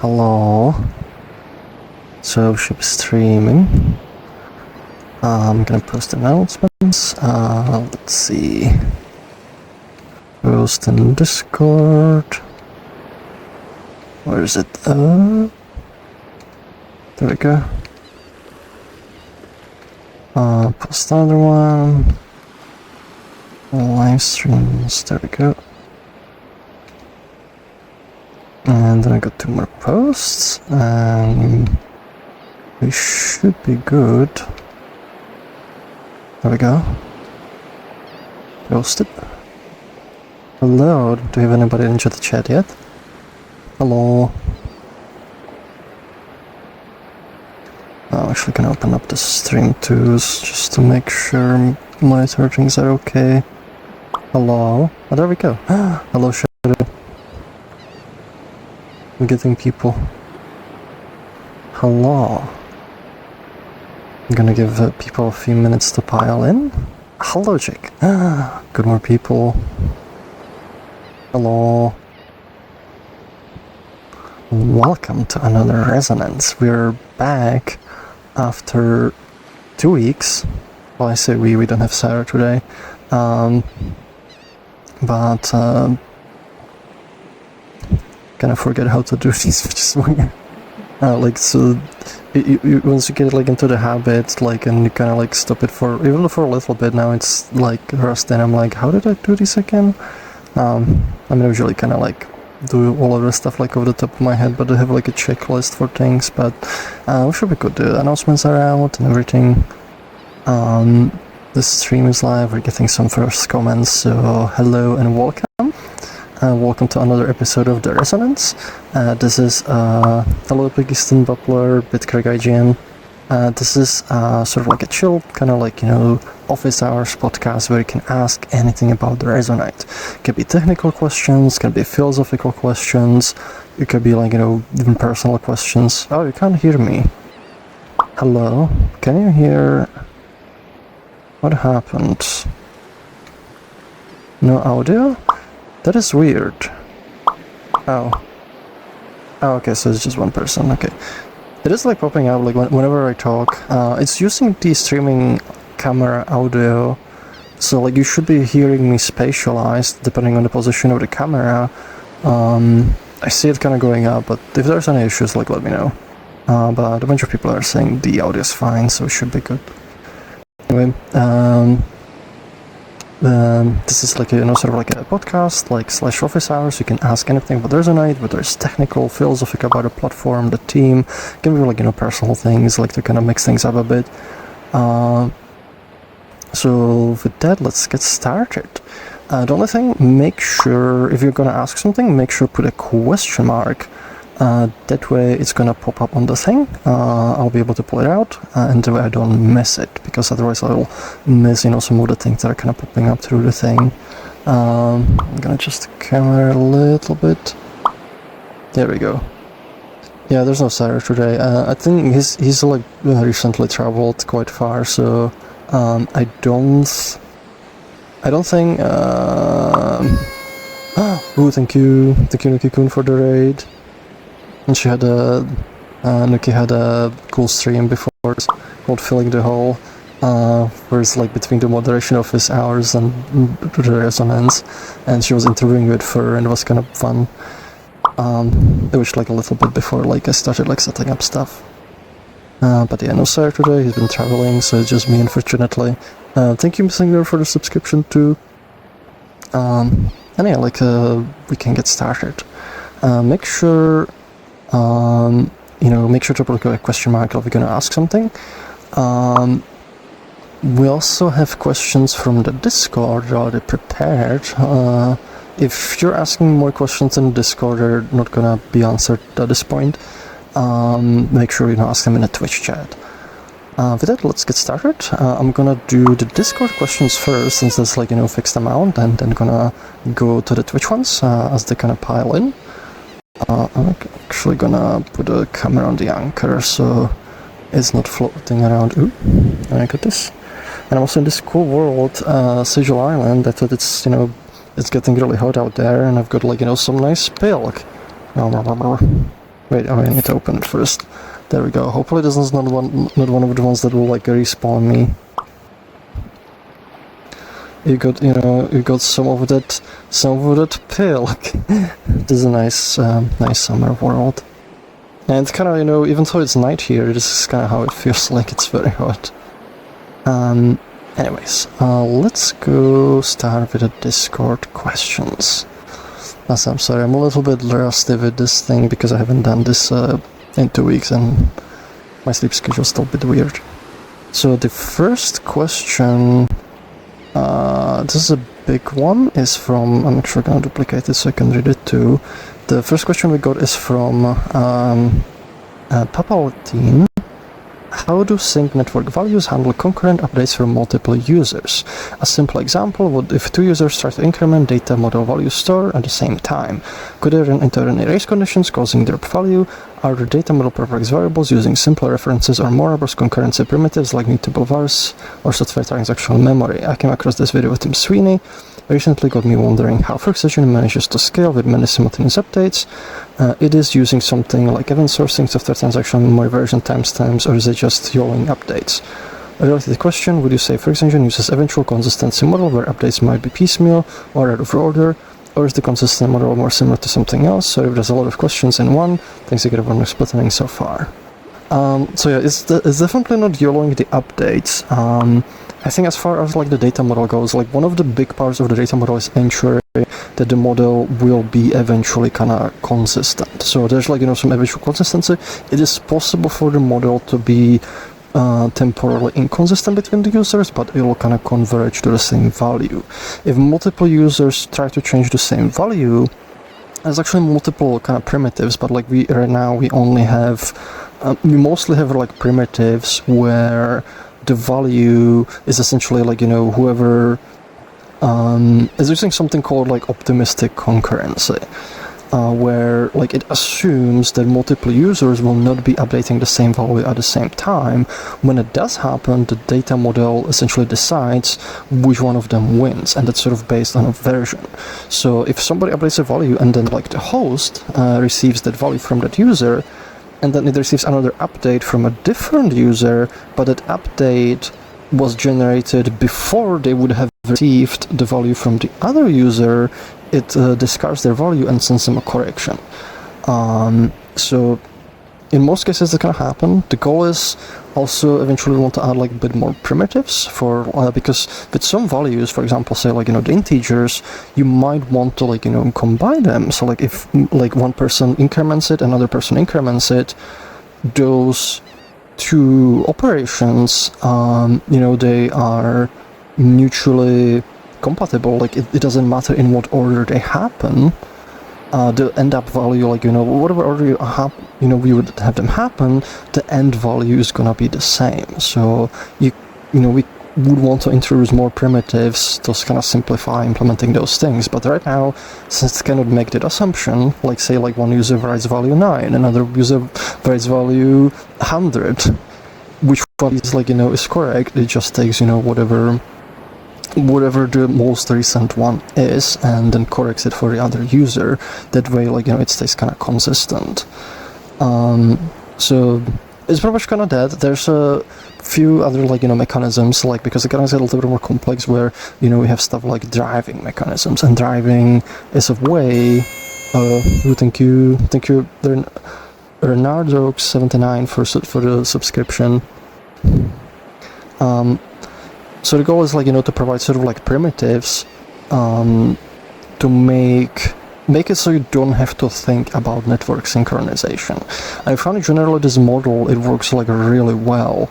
Hello. So should be streaming. I'm gonna post announcements. Let's see. Post in Discord. Where is it? There we go. Post another one. Live streams. There we go. And then I got 2 more posts, and we should be good. There we go. Posted. Hello, do you have anybody into the chat yet? Hello. I'm actually gonna open up the stream tools just to make sure my searchings are okay. Hello. Oh, there we go. Hello, Shadow. I'm getting people. Hello. I'm gonna give people a few minutes to pile in. Hello, Jake. Good more people. Hello. Welcome to another Resonance. We're back after 2 weeks. Well, I say we don't have Sarah today. But kind of forget how to do these, which is weird. So once you get like into the habit, like, and you kind of like stop it for even for a little bit. Now it's like rust, and I'm like, how did I do this again? I mean, I usually kind of like do all of the stuff like over the top of my head, but I have like a checklist for things. But we should be good. The announcements are out and everything. The stream is live. We're getting some first comments, so hello and welcome. Welcome to another episode of the Resonance. This is hello Pigiston, Buppler, Bitcraig IGN. This is sort of like a chill, kind of like, office hours podcast where you can ask anything about the Resonite. It could be technical questions, it could be philosophical questions, it could be like, even personal questions. Oh, you can't hear me. Hello? Can you hear? What happened? No audio? That is weird. Oh, okay, so it's just one person, okay. It is like popping up like whenever I talk. It's using the streaming camera audio, so like you should be hearing me spatialized depending on the position of the camera. I see it kind of going up, but if there's any issues, like let me know. But a bunch of people are saying the audio is fine, so it should be good. Anyway, this is like sort of like a podcast, like / office hours. You can ask anything about Resonite, whether it's technical, philosophical about the platform, the team. It can be like personal things, like to kind of mix things up a bit. So with that, let's get started. The only thing, make sure if you're gonna ask something, make sure put a question mark. That way it's gonna pop up on the thing. I'll be able to pull it out, and that way I don't miss it, because otherwise I'll miss some of the things that are kind of popping up through the thing. I'm gonna adjust the camera a little bit. There we go. Yeah, there's no Sarah today. I think he's like recently traveled quite far, so I don't think. Oh, thank you, Nuki-kun, for the raid. And she had Nuki had a cool stream before called Filling the Hole, where it's like between the moderation office hours and the Resonance, and she was interviewing with Fur, and it was kind of fun. It was like a little bit before like I started like setting up stuff. But yeah, no Sarah today, he's been traveling, so it's just me, unfortunately. Thank you, Missing Girl, for the subscription too. And yeah, we can get started. Make sure make sure to put a question mark if you're going to ask something. We also have questions from the Discord already prepared. If you're asking more questions in the Discord, they're not going to be answered at this point. Make sure you ask them in the Twitch chat. With that, let's get started. I'm gonna do the Discord questions first, since there's fixed amount, and then gonna go to the Twitch ones as they kind of pile in. I'm actually gonna put a camera on the anchor so it's not floating around. Ooh, I got this. And I'm also in this cool world, Sigil Island. I thought it's, it's getting really hot out there, and I've got some nice pilk. Wait, I need to open it first. There we go. Hopefully this is not one of the ones that will like respawn me. You got some of that pill. This is a nice summer world. And it's kind of, even though it's night here, this is kind of how it feels like. It's very hot. Anyways, let's go start with the Discord questions. I'm sorry, I'm a little bit rusty with this thing because I haven't done this in 2 weeks and my sleep schedule's still a bit weird. So the first question, this is a big one, is from, I'm actually gonna duplicate it so I can read it too. The first question we got is from Papaltine. How do sync network values handle concurrent updates from multiple users? A simple example would if two users try to increment data model value store at the same time. Could they run into an erase conditions causing drop value? Are the data model properties variables using simpler references or more robust concurrency primitives like mutable vars or software transactional memory? I came across this video with Tim Sweeney. Recently got me wondering how Froox manages to scale with many simultaneous updates. It is using something like event sourcing, software transactional memory version timestamps, or is it just YOLOing updates? A related question, would you say Froox uses eventual consistency model where updates might be piecemeal or out of order, or is the consistent model more similar to something else? So if there's a lot of questions in one, thanks again for explaining so far. So yeah, it's definitely not YOLOing the updates. I think as far as like the data model goes, like one of the big parts of the data model is ensuring that the model will be eventually kind of consistent. So there's like, some eventual consistency. It is possible for the model to be temporarily inconsistent between the users, but it will kind of converge to the same value. If multiple users try to change the same value, there's actually multiple kind of primitives, but like right now we only have, we mostly have like primitives where the value is essentially like, whoever is using something called like optimistic concurrency, where like it assumes that multiple users will not be updating the same value at the same time. When it does happen, the data model essentially decides which one of them wins, and that's sort of based on a version. So if somebody updates a value and then like the host receives that value from that user, and then it receives another update from a different user, but that update was generated before they would have received the value from the other user, it discards their value and sends them a correction. So in most cases that can happen. The goal is also eventually want to add like a bit more primitives for because with some values, for example, say like the integers, you might want to like combine them. So like if like one person increments it, another person increments it, those two operations, they are mutually compatible. Like it doesn't matter in what order they happen. The end up value, like whatever order we would have them happen, the end value is gonna be the same. So we would want to introduce more primitives to kind of simplify implementing those things. But right now, since it cannot make that assumption, like say like one user writes value 9, another user writes value 100, which one is like is correct. It just takes whatever the most recent one is and then corrects it for the other user. That way like it stays kind of consistent. So it's pretty much kind of that. There's a few other like mechanisms, like because it kind of is a little bit more complex, where we have stuff like driving mechanisms, and driving is a way thank you Renardo79 for the subscription. So the goal is like to provide sort of like primitives to make it so you don't have to think about network synchronization. I found generally this model, it works like really well,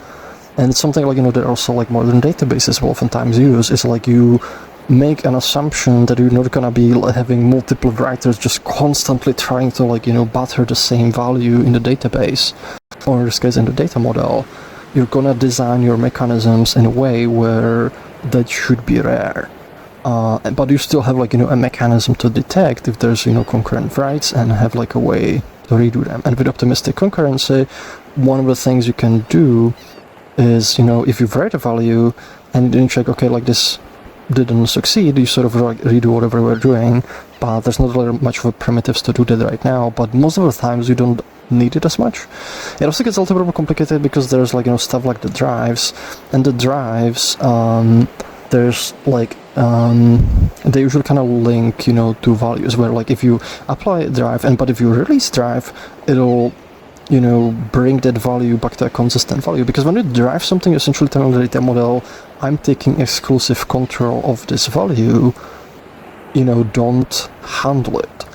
and it's something like that also like modern databases will oftentimes use. Is like you make an assumption that you're not gonna be having multiple writers just constantly trying to like butter the same value in the database, or in this case in the data model. You're gonna design your mechanisms in a way where that should be rare, but you still have like a mechanism to detect if there's concurrent writes and have like a way to redo them. And with optimistic concurrency, one of the things you can do is if you write a value and then check, okay, like this didn't succeed, you sort of like redo whatever we're doing, but there's not really much of a primitives to do that right now. But most of the times you don't need it as much. It also gets a little bit more complicated because there's like, you know, stuff like the drives, and the drives, there's like, they usually kind of link, you know, to values where like if you apply a drive, but if you release drive, it'll, you know, bring that value back to a consistent value, because when you drive something, you're essentially telling the data model, I'm taking exclusive control of this value, you know, don't handle it.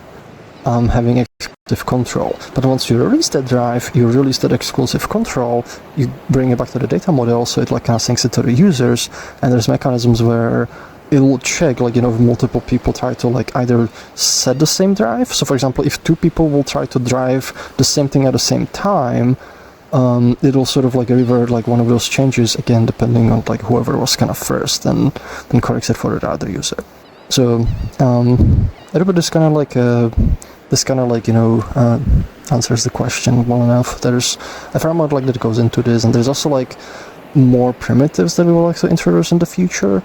I'm having exclusive control. But once you release that drive, you release that exclusive control, you bring it back to the data model, so it like kind of syncs it to the users, and there's mechanisms where it will check, like, you know, if multiple people try to like either set the same drive. So for example, if two people will try to drive the same thing at the same time, it'll sort of like revert like one of those changes, again depending on like whoever was kind of first, and then corrects it for the other user. So everybody's kind of like this kind of like, you know, answers the question well enough. There's a fair amount like that goes into this, and there's also like more primitives that we will like to introduce in the future.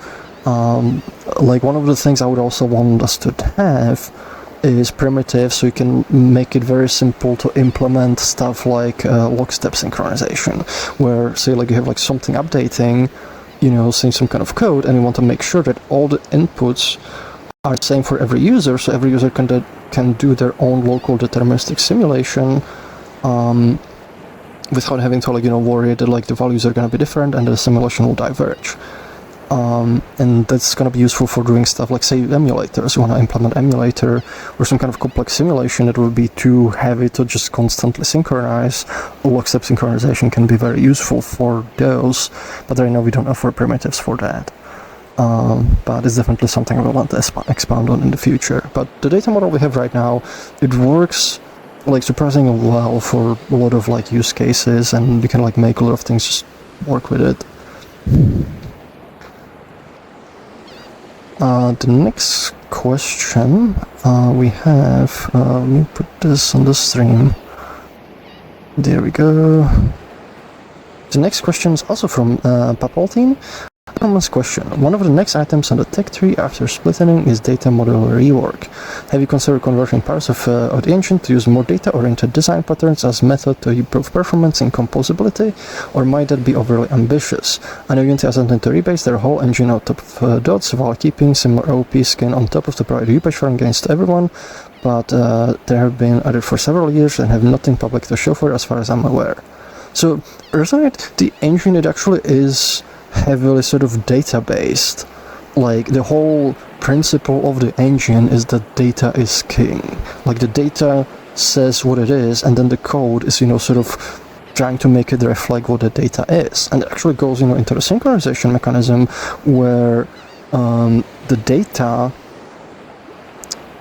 Like one of the things I would also want us to have is primitives, so you can make it very simple to implement stuff like lockstep synchronization, where say like you have like something updating, you know, saying some kind of code, and you want to make sure that all the inputs are the same for every user, so every user can do their own local deterministic simulation without having to like, you know, worry that like the values are going to be different and the simulation will diverge. And that's going to be useful for doing stuff like, say, emulators. You want to implement emulator or some kind of complex simulation that would be too heavy to just constantly synchronize. Lockstep synchronization can be very useful for those, but right now we don't offer primitives for that. But it's definitely something I will want to expand on in the future. But the data model we have right now, it works like surprisingly well for a lot of like use cases, and you can like make a lot of things just work with it. The next question we have, let me put this on the stream. There we go. The next question is also from Papaltine. Common question. One of the next items on the tech tree after splitting is data model rework. Have you considered converting parts of the engine to use more data-oriented design patterns as method to improve performance and composability, or might that be overly ambitious? I know Unity has attempted to rebase their whole engine out of dots while keeping similar OP skin on top of the provided UPatch for against everyone, but they have been at it for several years and have nothing public to show for it as far as I'm aware. So, Resonite, the engine, it actually is heavily sort of data-based. Like, the whole principle of the engine is that data is king. Like, the data says what it is, and then the code is, you know, sort of trying to make it reflect what the data is. And it actually goes, you know, into the synchronization mechanism where the data,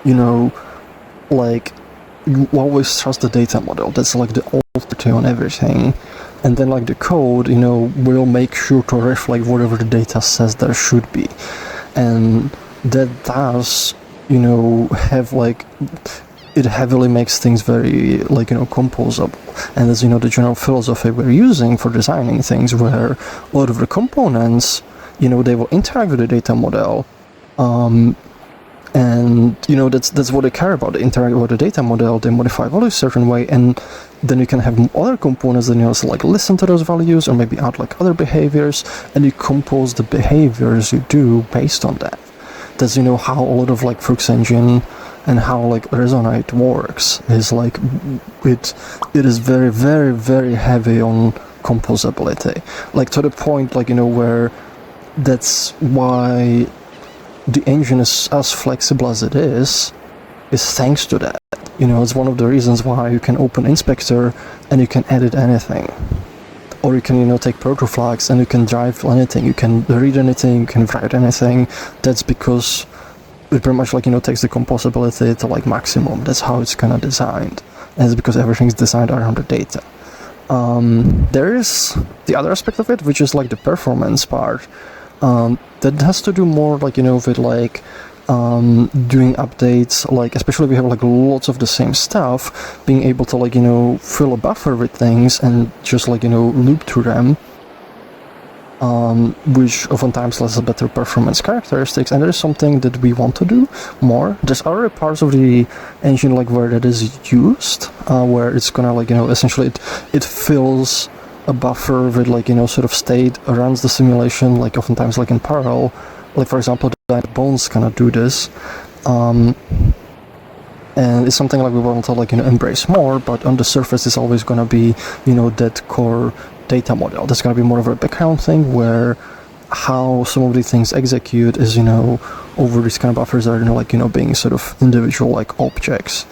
you know, like, you always trust the data model. That's like the authority on everything. And then like the code, you know, will make sure to reflect whatever the data says there should be. And that does, you know, have like, it heavily makes things very, like, you know, composable. And that's, you know, the general philosophy we're using for designing things, where a lot of the components, you know, they will interact with the data model, and, you know, that's what they care about. They interact with the data model, they modify values a certain way, and then you can have other components that, you know, so like listen to those values, or maybe add like other behaviors, and you compose the behaviors you do based on that. That's, you know, how a lot of like Froox engine and how like Resonite works, is like it is very, very, very heavy on composability. Like, to the point, like, you know, where that's why the engine is as flexible as it is thanks to that. You know, it's one of the reasons why you can open Inspector and you can edit anything. Or you can, you know, take proto flags and you can drive anything, you can read anything, you can write anything. That's because it pretty much, like, you know, takes the composability to like maximum. That's how it's kind of designed. And it's because everything's designed around the data. There is the other aspect of it, which is like the performance part. That has to do more, like, you know, with like doing updates, like especially if we have like lots of the same stuff, being able to, like, you know, fill a buffer with things and just, like, you know, loop through them. which oftentimes has a better performance characteristics, and that is something that we want to do more. There's other parts of the engine like where that is used, where it's gonna like, you know, essentially it fills a buffer with like, you know, sort of state, runs the simulation like oftentimes like in parallel. Like for example, the bones kind do this, and it's something like we want to like, you know, embrace more. But on the surface, it's always gonna be, you know, that core data model. That's gonna be more of a background thing where how some of these things execute is, you know, over these kind of buffers are, you know, like, you know, being sort of individual like objects.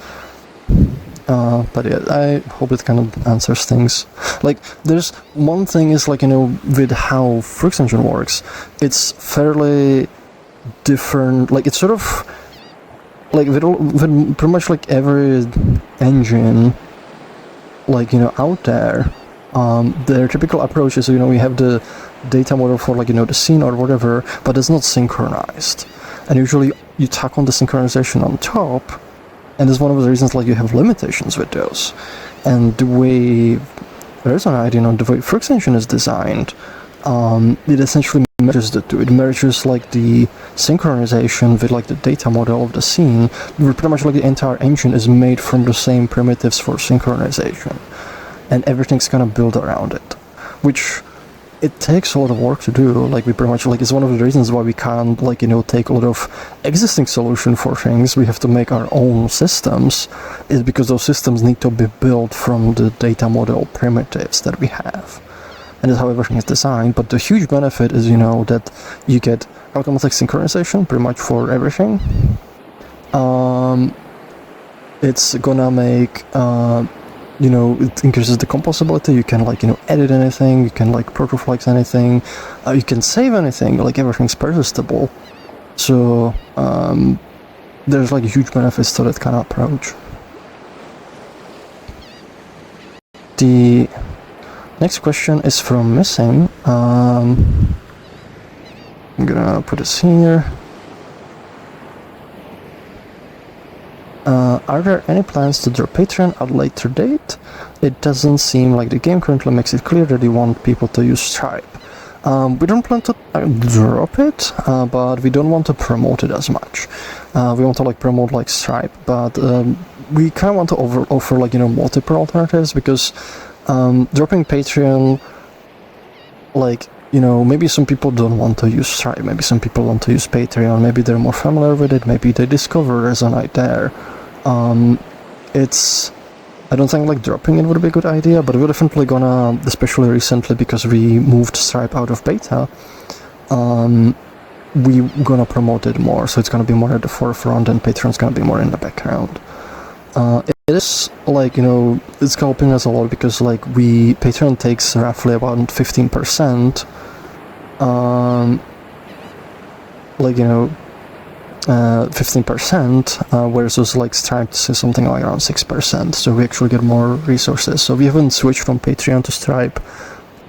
But yeah, I hope it kind of answers things. Like, there's one thing is like, you know, with how Froox engine works, it's fairly different. Like, it's sort of like with pretty much like every engine, like, you know, out there, their typical approach is, you know, we have the data model for like, you know, the scene or whatever, but it's not synchronized. And usually you tack on the synchronization on top, and it's one of the reasons like you have limitations with those. And the way Resonite, you know, the way Froox engine is designed, it essentially merges the two. It merges like the synchronization with like the data model of the scene. Pretty much like the entire engine is made from the same primitives for synchronization, and everything's kind of built around it, which it takes a lot of work to do. Like, we pretty much like, it's one of the reasons why we can't like, you know, take a lot of existing solution for things. We have to make our own systems, is because those systems need to be built from the data model primitives that we have, and that's how everything is designed. But the huge benefit is, you know, that you get automatic synchronization pretty much for everything. It's gonna make you know, it increases the composability. You can like, you know, edit anything, you can like protoflex anything, you can save anything, like everything's persistable. So there's like huge benefits to that kind of approach. The next question is from Missing. I'm gonna put this here. Are there any plans to drop Patreon at a later date? It doesn't seem like the game currently makes it clear that they want people to use Stripe. We don't plan to drop it, but we don't want to promote it as much. We want to like promote like Stripe, but we kind of want to offer like, you know, multiple alternatives, because dropping Patreon, like, you know, maybe some people don't want to use Stripe, maybe some people want to use Patreon, maybe they're more familiar with it, maybe they discover Resonite there. I don't think like dropping it would be a good idea, but we're definitely gonna, especially recently because we moved Stripe out of beta, we're gonna promote it more, so it's gonna be more at the forefront and Patreon's gonna be more in the background. It is like, you know, it's helping us a lot because like Patreon takes roughly about 15%, like, you know, 15%, whereas like Stripe is something like around 6%, so we actually get more resources. So we haven't switched from Patreon to Stripe.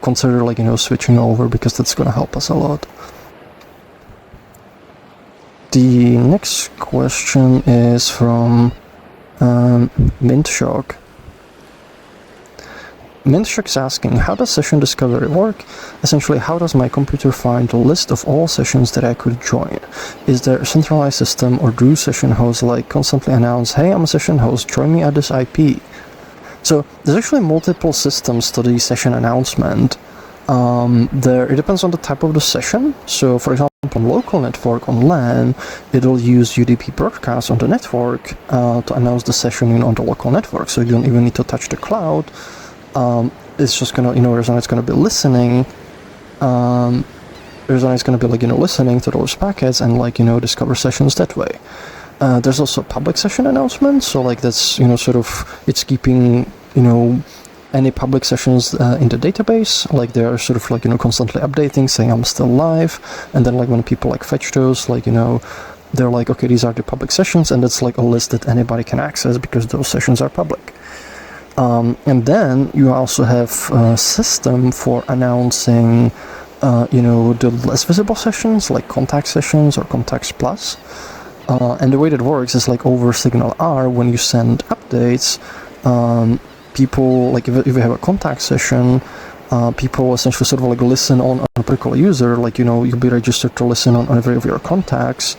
Consider like, you know, switching over, because that's gonna help us a lot. The next question is from Mintshock. Mintshock is asking, how does session discovery work? Essentially, how does my computer find a list of all sessions that I could join? Is there a centralized system, or do session hosts like constantly announce, hey, I'm a session host, join me at this IP? So there's actually multiple systems to the session announcement. It depends on the type of the session. So for example, on local network on LAN, it'll use UDP broadcast on the network to announce the session on the local network, so you don't even need to touch the cloud. It's just gonna, you know, Resonite's gonna be listening. Resonite's gonna be like, you know, listening to those packets and like, you know, discover sessions that way. There's also public session announcement, so like that's, you know, sort of, it's keeping, you know, any public sessions in the database, like they are sort of like, you know, constantly updating, saying I'm still live, and then like when people like fetch those, like, you know, they're like, okay, these are the public sessions, and that's like a list that anybody can access because those sessions are public. And then you also have a system for announcing, you know, the less visible sessions, like contact sessions or contacts plus. And the way that works is like over signal R, when you send updates, people, like if you have a contact session, people essentially sort of like listen on a particular user, like, you know, you'll be registered to listen on every of your contacts,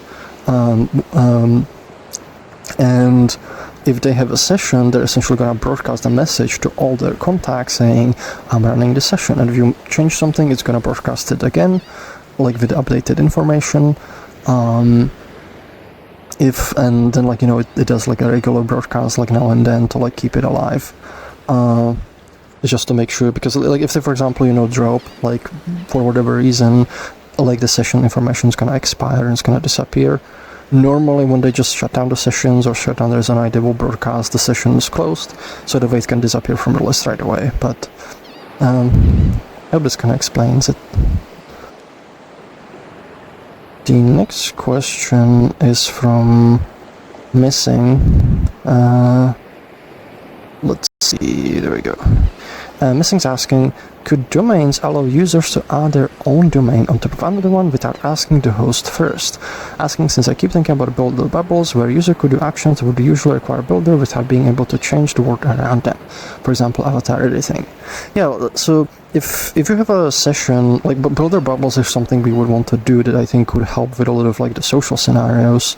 and if they have a session, they're essentially going to broadcast a message to all their contacts saying, I'm running the session, and if you change something, it's going to broadcast it again, like with updated information. And then, like, you know, it does like a regular broadcast like now and then to like keep it alive, just to make sure, because like if they, for example, you know, drop, like for whatever reason, like the session information is going to expire and it's going to disappear. Normally when they just shut down the sessions or shut down the Resonite, they will broadcast the session is closed, so the way it can disappear from the list right away. But I hope this kind of explains it. The next question is from Missing. Let's see, there we go. Missing's asking, could domains allow users to add their own domain on top of another one without asking the host first? Asking, since I keep thinking about builder bubbles where a user could do actions that would usually require a builder without being able to change the world around them. For example, avatar editing. Yeah, so if you have a session, like builder bubbles is something we would want to do that I think would help with a lot of like the social scenarios.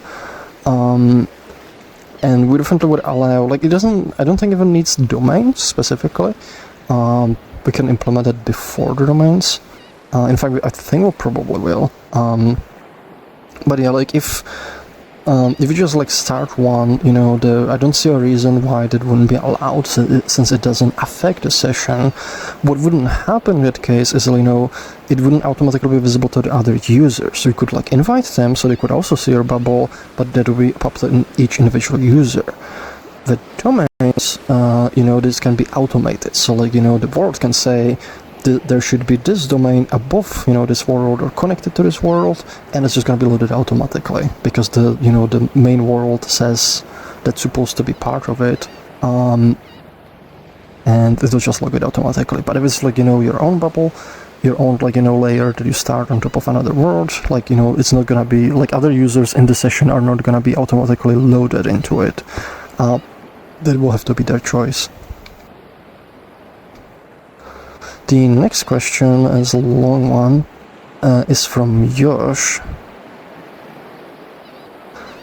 And we definitely would allow, like, I don't think it even needs domains specifically. We can implement it before the domains. In fact, I think we probably will. But yeah, like if you just like start one, you know, I don't see a reason why that wouldn't be allowed, since it doesn't affect the session. What wouldn't happen in that case is, you know, it wouldn't automatically be visible to the other users. So you could like invite them so they could also see your bubble, but that would be popular in each individual user. The domains, you know, this can be automated. So like, you know, the world can say there should be this domain above, you know, this world or connected to this world, and it's just going to be loaded automatically because the, you know, the main world says that's supposed to be part of it, and it'll just log it automatically. But if it's like, you know, your own bubble, your own, like, you know, layer that you start on top of another world, like, you know, it's not going to be like other users in the session are not going to be automatically loaded into it. That will have to be their choice. The next question is a long one, is from Yosh.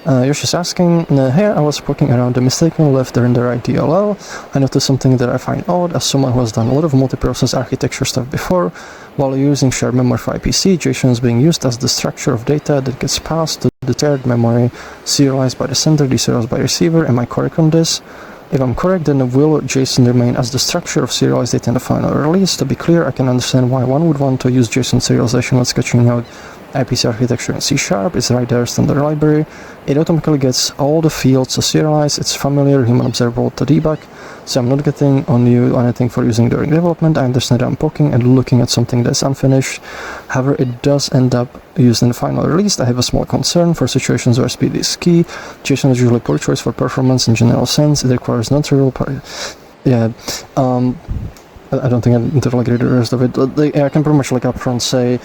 Yosh is asking, hey, I was poking around the mistakenly left the render DLL. I noticed something that I find odd as someone who has done a lot of multi-process architecture stuff before. While using shared memory for IPC, JSON is being used as the structure of data that gets passed to the shared memory, serialized by the sender, deserialized by the receiver. Am I correct on this? If I'm correct, then will JSON remain as the structure of serialized data in the final release? To be clear, I can understand why one would want to use JSON serialization when sketching out IPC architecture in C#. It's right there, standard library. It automatically gets all the fields to serialize. It's familiar, human observable to debug. So I'm not getting on you or anything for using during development. I understand that I'm poking and looking at something that's unfinished. However, it does end up used in the final release. I have a small concern for situations where speed is key. JSON is usually poor choice for performance in general sense. It requires non-trivial yeah. I don't think I need to like read the rest of it. I can pretty much like upfront say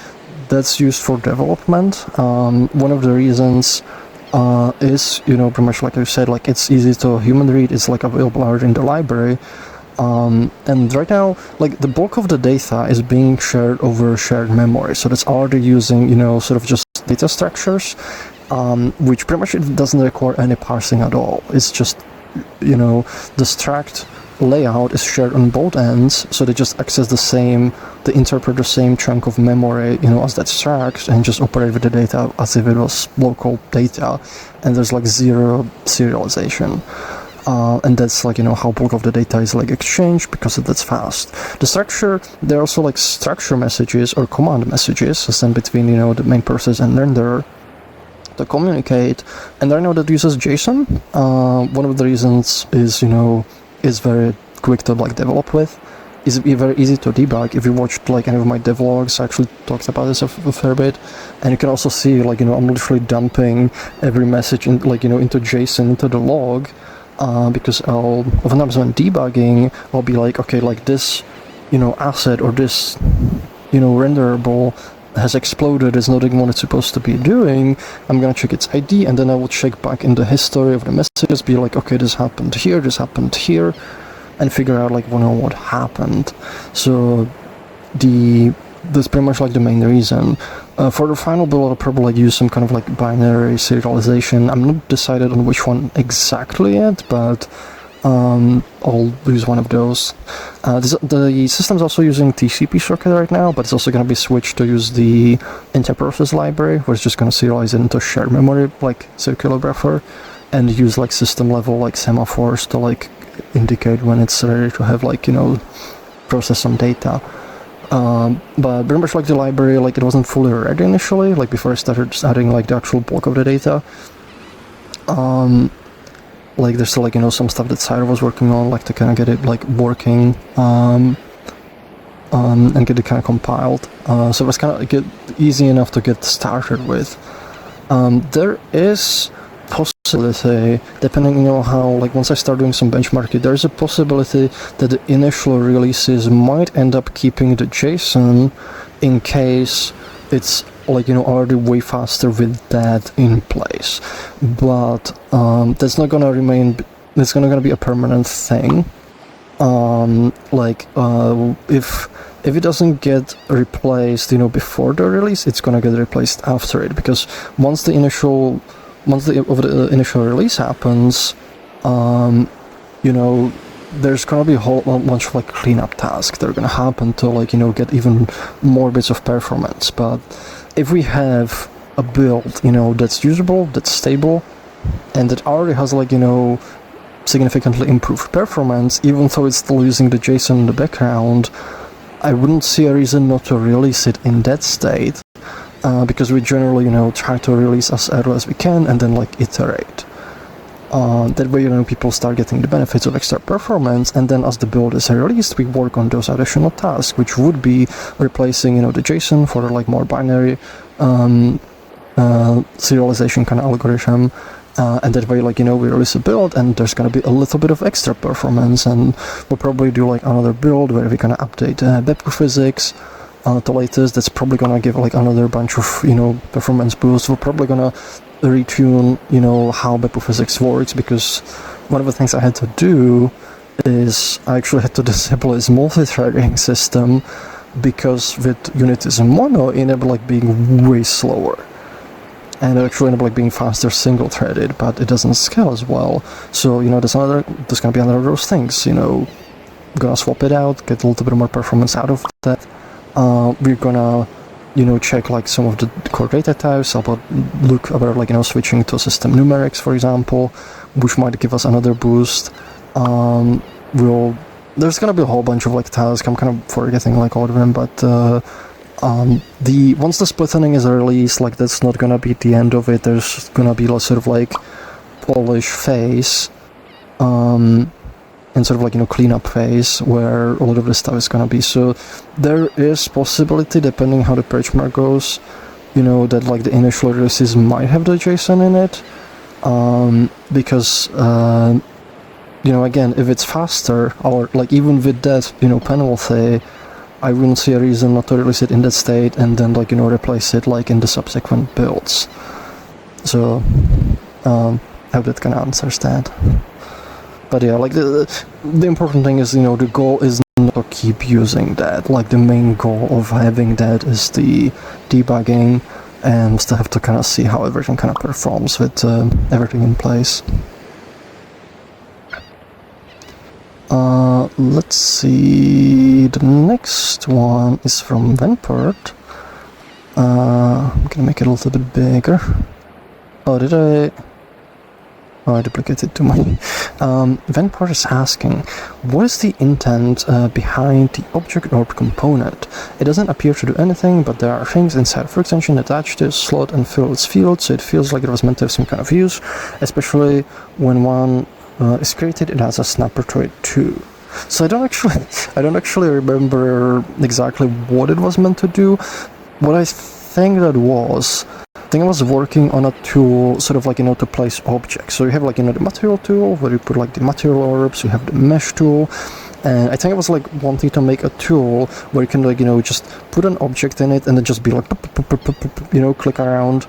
that's used for development. One of the reasons is, you know, pretty much like I said, like it's easy to human read, it's like available already in the library. And right now, like the bulk of the data is being shared over shared memory, so that's already using, you know, sort of just data structures, which pretty much it doesn't require any parsing at all. It's just, you know, the struct layout is shared on both ends, so they just access they interpret the same chunk of memory, you know, as that struct, and just operate with the data as if it was local data, and there's like zero serialization. And that's like, you know, how bulk of the data is like exchanged because that's fast. The structure, there are also like structure messages or command messages sent between, you know, the main process and renderer to communicate, and right now that uses JSON. One of the reasons is, you know, is very quick to like develop with. It's very easy to debug. If you watched like any of my devlogs, I actually talked about this a fair bit, and you can also see, like, you know, I'm literally dumping every message in, like, you know, into JSON, into the log, because oftentimes when debugging, I'll be like, okay, like this, you know, asset or this, you know, renderable has exploded, it's not doing what it's supposed to be doing. I'm gonna check its ID, and then I will check back in the history of the messages, be like, okay, this happened here, and figure out like, you know, what happened. So that's pretty much like the main reason. For the final build, I'll probably like use some kind of like binary serialization. I'm not decided on which one exactly yet, but I'll use one of those. The system's also using TCP circuit right now, but it's also going to be switched to use the interprocess library, where it's just going to serialize it into shared memory, like circular buffer, and use like system level like semaphores to like indicate when it's ready to have like, you know, process some data. But very much like the library, like it wasn't fully ready initially, like before I started just adding like the actual bulk of the data. Like there's still like, you know, some stuff that Cyro was working on, like to kind of get it like working, and get it kind of compiled. So it was kind of like easy enough to get started with. There is possibility, depending, you know, how, like once I start doing some benchmarking, there's a possibility that the initial releases might end up keeping the JSON in case it's like, you know, already way faster with that in place. But that's not gonna remain, it's gonna be a permanent thing. If it doesn't get replaced, you know, before the release, it's gonna get replaced after it, because once the initial release happens, you know, there's gonna be a whole bunch of like cleanup tasks that are gonna happen to like, you know, get even more bits of performance. But if we have a build, you know, that's usable, that's stable, and that already has like, you know, significantly improved performance, even though it's still using the JSON in the background, I wouldn't see a reason not to release it in that state. Because we generally, you know, try to release as early as we can and then like iterate. That way, you know, people start getting the benefits of extra performance, and then as the build is released, we work on those additional tasks, which would be replacing, you know, the JSON for like more binary serialization kind of algorithm. And that way, like, you know, we release a build and there's gonna be a little bit of extra performance, and we'll probably do like another build where we're gonna update Beppo physics. The latest, that's probably gonna give like another bunch of, you know, performance boosts. We're probably gonna retune, you know, how Beppo physics works, because one of the things I had to do is I actually had to disable this multi-threading system, because with Unity's mono it ended up like being way slower, and it actually ended up like being faster single-threaded, but it doesn't scale as well. So, you know, there's gonna be another of those things, you know, gonna swap it out, get a little bit more performance out of that. We're gonna, you know, check like some of the core data types, look about like, you know, switching to system numerics, for example, which might give us another boost. There's gonna be a whole bunch of like tasks. I'm kind of forgetting like all of them, but once the splitting is released, like that's not gonna be the end of it. There's gonna be a sort of like polish phase, and sort of like, you know, cleanup phase where a lot of this stuff is gonna be. So there is possibility, depending how the benchmark goes, you know, that like the initial releases might have the JSON in it, because you know, again, if it's faster, or like even with that, you know, penalty, I wouldn't see a reason not to release it in that state and then like, you know, replace it like in the subsequent builds. So I hope that kind of answers that. But yeah, like the important thing is, you know, the goal is not to keep using that. Like the main goal of having that is the debugging, and still have to kind of see how everything kind of performs with everything in place. Let's see, the next one is from Vanport. I'm gonna make it a little bit bigger. Oh, did I? Oh, I duplicated too much. Vanport is asking, what is the intent behind the object orb component? It doesn't appear to do anything, but there are things inside Froox engine attached to slot and fill its field, so it feels like it was meant to have some kind of use, especially when one is created, it has a snapper to it too. So I don't actually remember exactly what it was meant to do. What I think that was, I was working on a tool, sort of like, you know, to place objects. So you have like, you know, the material tool where you put like the material orbs, you have the mesh tool, and I think I was like wanting to make a tool where you can like, you know, just put an object in it and then just be like, you know, click around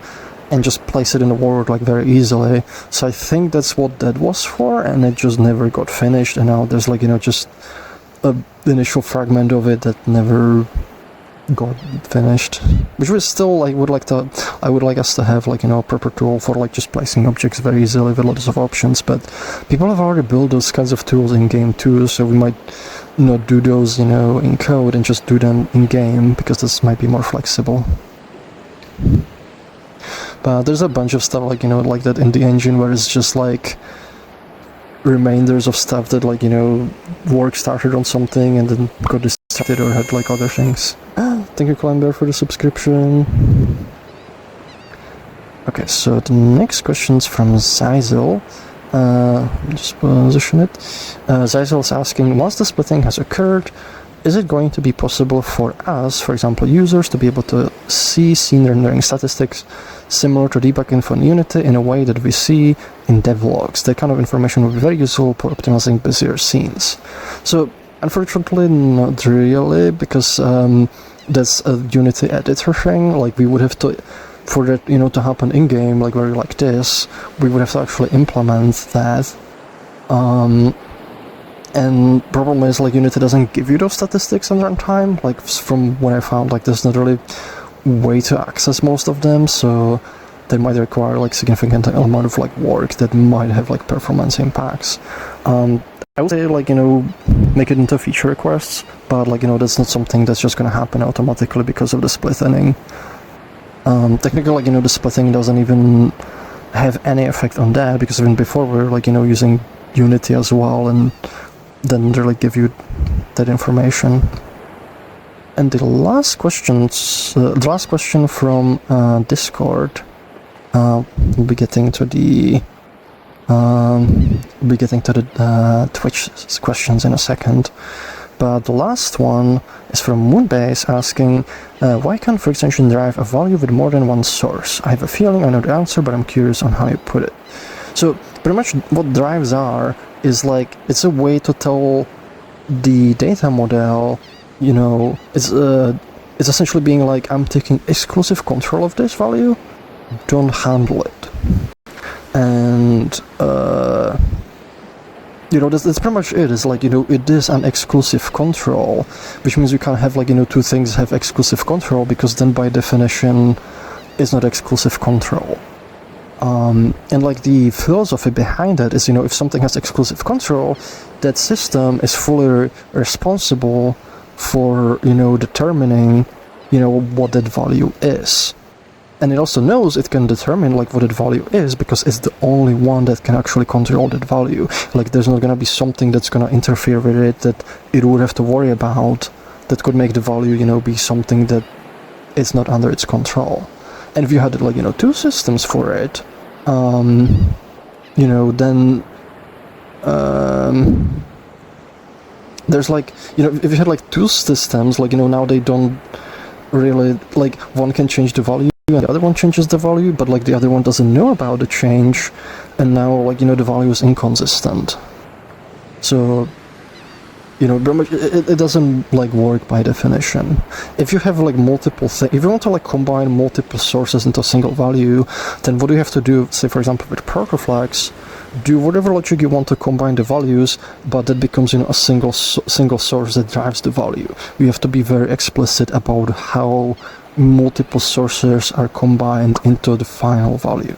and just place it in the world like very easily. So I think that's what that was for, and it just never got finished, and now there's like, you know, just a initial fragment of it that never got finished, which was still like I would like us to have like, you know, a proper tool for like just placing objects very easily with lots of options, but people have already built those kinds of tools in game too, so we might not do those, you know, in code and just do them in game, because this might be more flexible. But there's a bunch of stuff like, you know, like that in the engine where it's just like remainders of stuff that, like, you know, work started on something and then got distracted or had like other things. Thank you, Climber, for the subscription. Okay, so the next question's from Zyzel. Just position it. Zyzel is asking, once the splitting has occurred, is it going to be possible for us, for example users, to be able to see scene rendering statistics similar to debug info in Unity in a way that we see in devlogs? That kind of information would be very useful for optimizing busier scenes. So unfortunately not really, because that's a Unity editor thing. Like, we would have to, for that, you know, to happen in game, like very like this, we would have to actually implement that. And problem is, like, Unity doesn't give you those statistics in runtime. Like, from what I found, like, there's not really way to access most of them, so they might require like significant amount of like work that might have like performance impacts. I would say, like, you know, make it into feature requests, but like, you know, that's not something that's just gonna happen automatically because of the splitting. Technically, like, you know, the splitting doesn't even have any effect on that, because even before we're like, you know, using Unity as well, and then really give you that information. And the last question from Discord, we'll be getting to the Twitch questions in a second. But the last one is from Moonbase asking, why can't Froox Engine derive a value with more than one source? I have a feeling I know the answer, but I'm curious on how you put it. So pretty much what drives are is like, it's a way to tell the data model, you know, it's essentially being like, I'm taking exclusive control of this value, don't handle it. And you know, that's pretty much it. It's like, you know, it is an exclusive control, which means you can't have like, you know, two things have exclusive control, because then by definition it's not exclusive control. And like the philosophy behind that is, you know, if something has exclusive control, that system is fully responsible for, you know, determining, you know, what that value is. And it also knows it can determine like what that value is, because it's the only one that can actually control that value. Like, there's not gonna be something that's gonna interfere with it that it would have to worry about, that could make the value, you know, be something that is not under its control. And if you had like, you know, two systems for it, you know, then there's like, you know, if you had like two systems, like, you know, now they don't really, like, one can change the value and the other one changes the value, but like the other one doesn't know about the change, and now, like, you know, the value is inconsistent. So, you know, it doesn't like work by definition. If you have like multiple things, if you want to like combine multiple sources into a single value, then what do you have to do? Say, for example, with Protoflex, do whatever logic you want to combine the values, but that becomes, you know, a single source that drives the value. You have to be very explicit about how multiple sources are combined into the final value.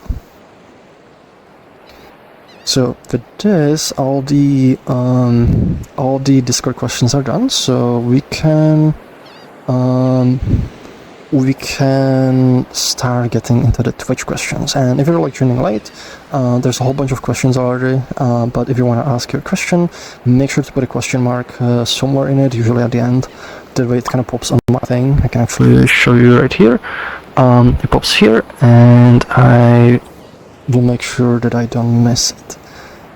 So with this, all the Discord questions are done. So we can start getting into the Twitch questions. And if you're like tuning late, there's a whole bunch of questions already. But if you want to ask your question, make sure to put a question mark somewhere in it, usually at the end. That way it kind of pops on my thing. I can actually show you right here. It pops here, and I will make sure that I don't miss it.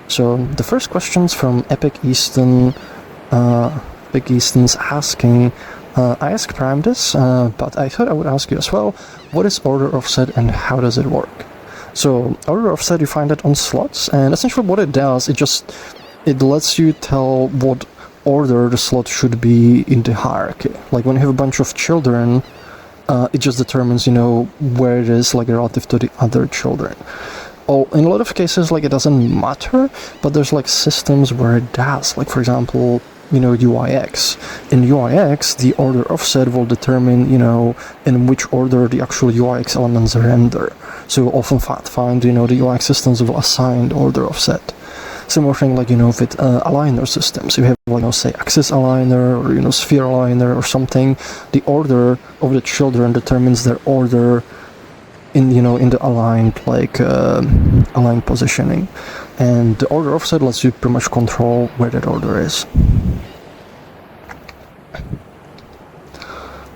So the first question's from Epic Easton. Epic Easton's asking, I asked Prime this, but I thought I would ask you as well, what is order offset and how does it work? So order offset, you find it on slots, and essentially what it does, it lets you tell what order the slot should be in the hierarchy. Like when you have a bunch of children, it just determines, you know, where it is like relative to the other children. Oh, in a lot of cases, like, it doesn't matter, but there's like systems where it does. Like, for example, UIX. In UIX, the order offset will determine, in which order the actual UIX elements render. So you'll often find, the UIX systems will assign the order offset. Similar thing with aligner systems. You have say axis aligner or sphere aligner or something. The order of the children determines their order in the aligned aligned positioning, and the order offset lets you pretty much control where that order is.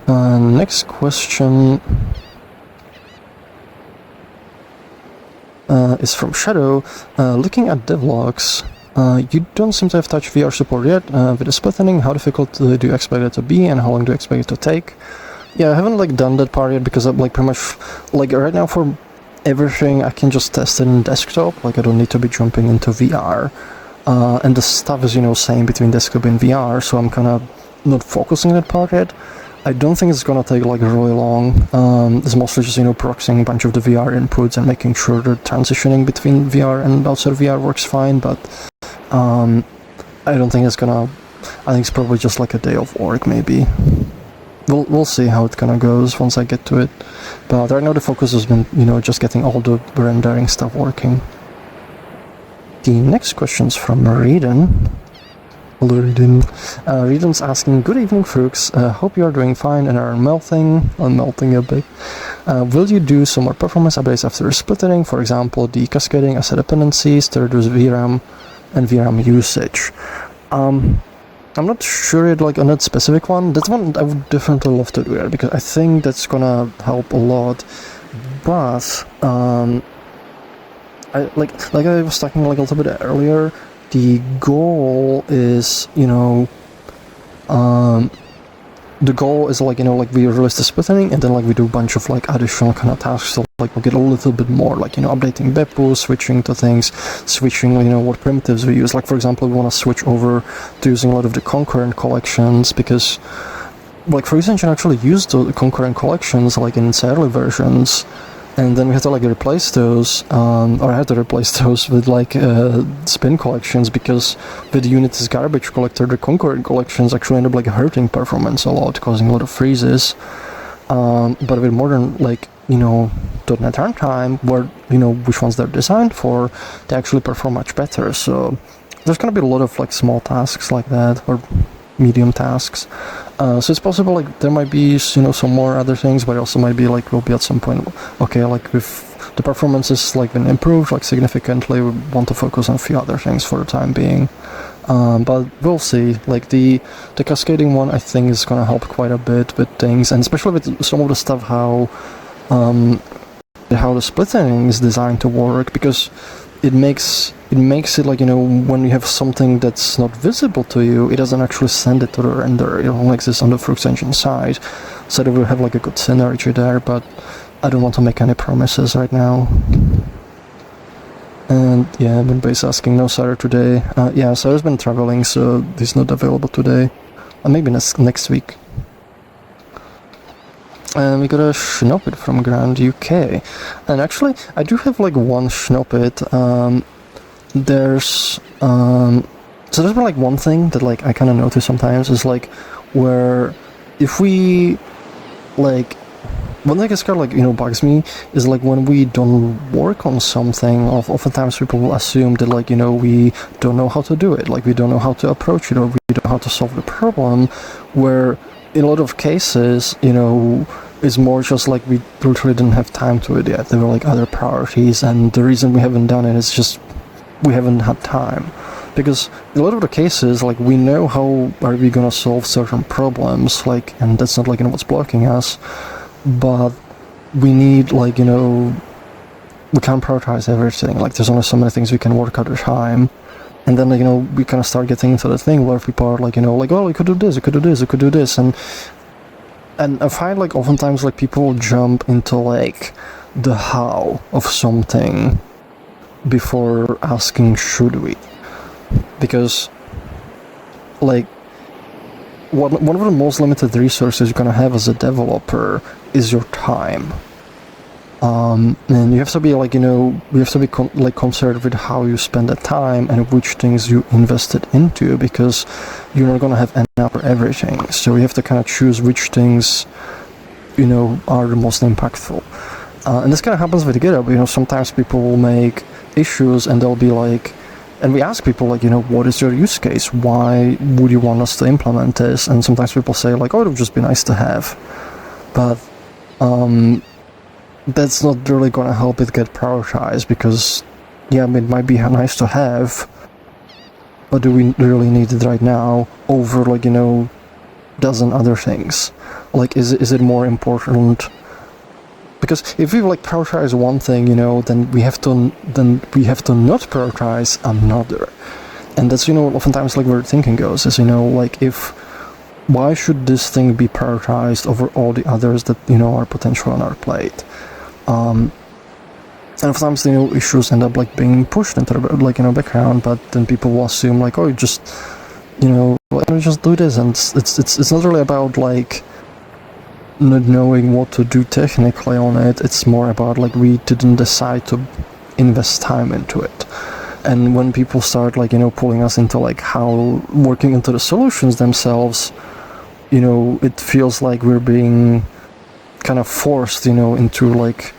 Next question is from Shadow. Looking at devlogs, you don't seem to have touched VR support yet. With the splitting, how difficult do you expect it to be, and how long do you expect it to take? Yeah, I haven't done that part yet because I'm pretty much right now for everything I can just test it in desktop. I don't need to be jumping into VR, and the stuff is same between desktop and VR, so I'm kind of not focusing on that part yet. I don't think it's gonna take really long. It's mostly just proxying a bunch of the VR inputs and making sure the transitioning between VR and outside VR works fine. But I don't think it's gonna. I think it's probably just a day of work maybe. We'll see how it kind of goes once I get to it. But right now the focus has been just getting all the rendering stuff working. The next question's from Reeden. Reden's asking, good evening, Froox. Hope you are doing fine and are melting a bit. Will you do some more performance updates after splitting, for example, decascading asset dependencies to reduce VRAM and VRAM usage? I'm not sure yet, on that specific one. That's one I would definitely love to do there, because I think that's gonna help a lot. But I was talking a little bit earlier, the goal is the goal is we release the splitting, and then we do a bunch of additional kind of tasks, so we'll get a little bit more updating Beppu, switching to things, switching what primitives we use. For example, we want to switch over to using a lot of the concurrent collections, because Froox Engine actually used the concurrent collections in its early versions, and then we had to replace those, or I had to replace those with spin collections, because with the Unity's garbage collector, the concurrent collections actually end up hurting performance a lot, causing a lot of freezes. But with modern .NET runtime, where which ones they're designed for, they actually perform much better. So there's gonna be a lot of small tasks like that, or medium tasks. So it's possible there might be some more other things, but it also might be we'll be at some point if the performance is been improved significantly, we want to focus on a few other things for the time being. But we'll see. The cascading one, I think, is gonna help quite a bit with things, and especially with some of the stuff how the splitting is designed to work, because it makes it when you have something that's not visible to you, it doesn't actually send it to the render. It only exists on the Froox Engine side, so that will have a good synergy there, but I don't want to make any promises right now. And yeah, Moonbase asking, no Sarah today. Yeah, Sarah's been traveling, so he's not available today. Maybe next week. And we got a snippet from Grand UK. And actually, I do have one snippet. There's been one thing that I kind of notice sometimes is where if we one thing that's kind of bugs me is when we don't work on something, oftentimes people will assume that we don't know how to do it, we don't know how to approach it, or we don't know how to solve the problem, where in a lot of cases it's more just we literally didn't have time to it yet. There were other priorities, and the reason we haven't done it is just we haven't had time. Because in a lot of the cases, we know how are we gonna solve certain problems, and that's not what's blocking us, but we need we can't prioritize everything. There's only so many things we can work at a time. And then we kind of start getting into the thing where people are oh, you could do this, you could do this, you could do this, and I find oftentimes people jump into the how of something before asking should we, because one of the most limited resources you're gonna have as a developer is your time. And you have to be like, you have to be considerate with how you spend the time and which things you invested into, because you're not gonna have enough for everything. So you have to kind of choose which things, are the most impactful. And this kind of happens with GitHub. Sometimes people will make issues and they'll be like, and we ask people like, what is your use case? Why would you want us to implement this? And sometimes people say like, oh, it would just be nice to have. But that's not really going to help it get prioritized, because, yeah, it might be nice to have, but do we really need it right now over, like, dozen other things? Like, is it more important? Because if we like prioritize one thing, then we have to not prioritize another, and that's oftentimes like where thinking goes is like, why should this thing be prioritized over all the others that are potential on our plate? And sometimes issues end up like being pushed into the background, but then people will assume like, oh, you just just do this, and it's not really about like not knowing what to do technically on it. It's more about like we didn't decide to invest time into it. And when people start like pulling us into like how working into the solutions themselves, it feels like we're being kind of forced into like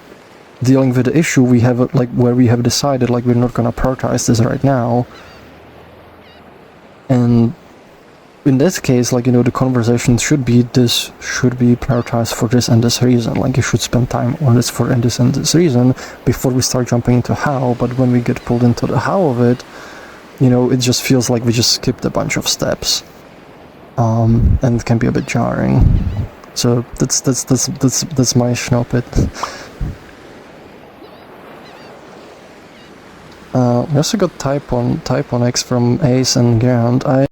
dealing with the issue we have, like where we have decided like we're not going to prioritize this right now. And in this case, like the conversation should be prioritized for this and this reason. Like you should spend time on this for this and this reason before we start jumping into how. But when we get pulled into the how of it, it just feels like we just skipped a bunch of steps, and it can be a bit jarring. So that's my snippet. We also got type on X from Ace and Gant. I'm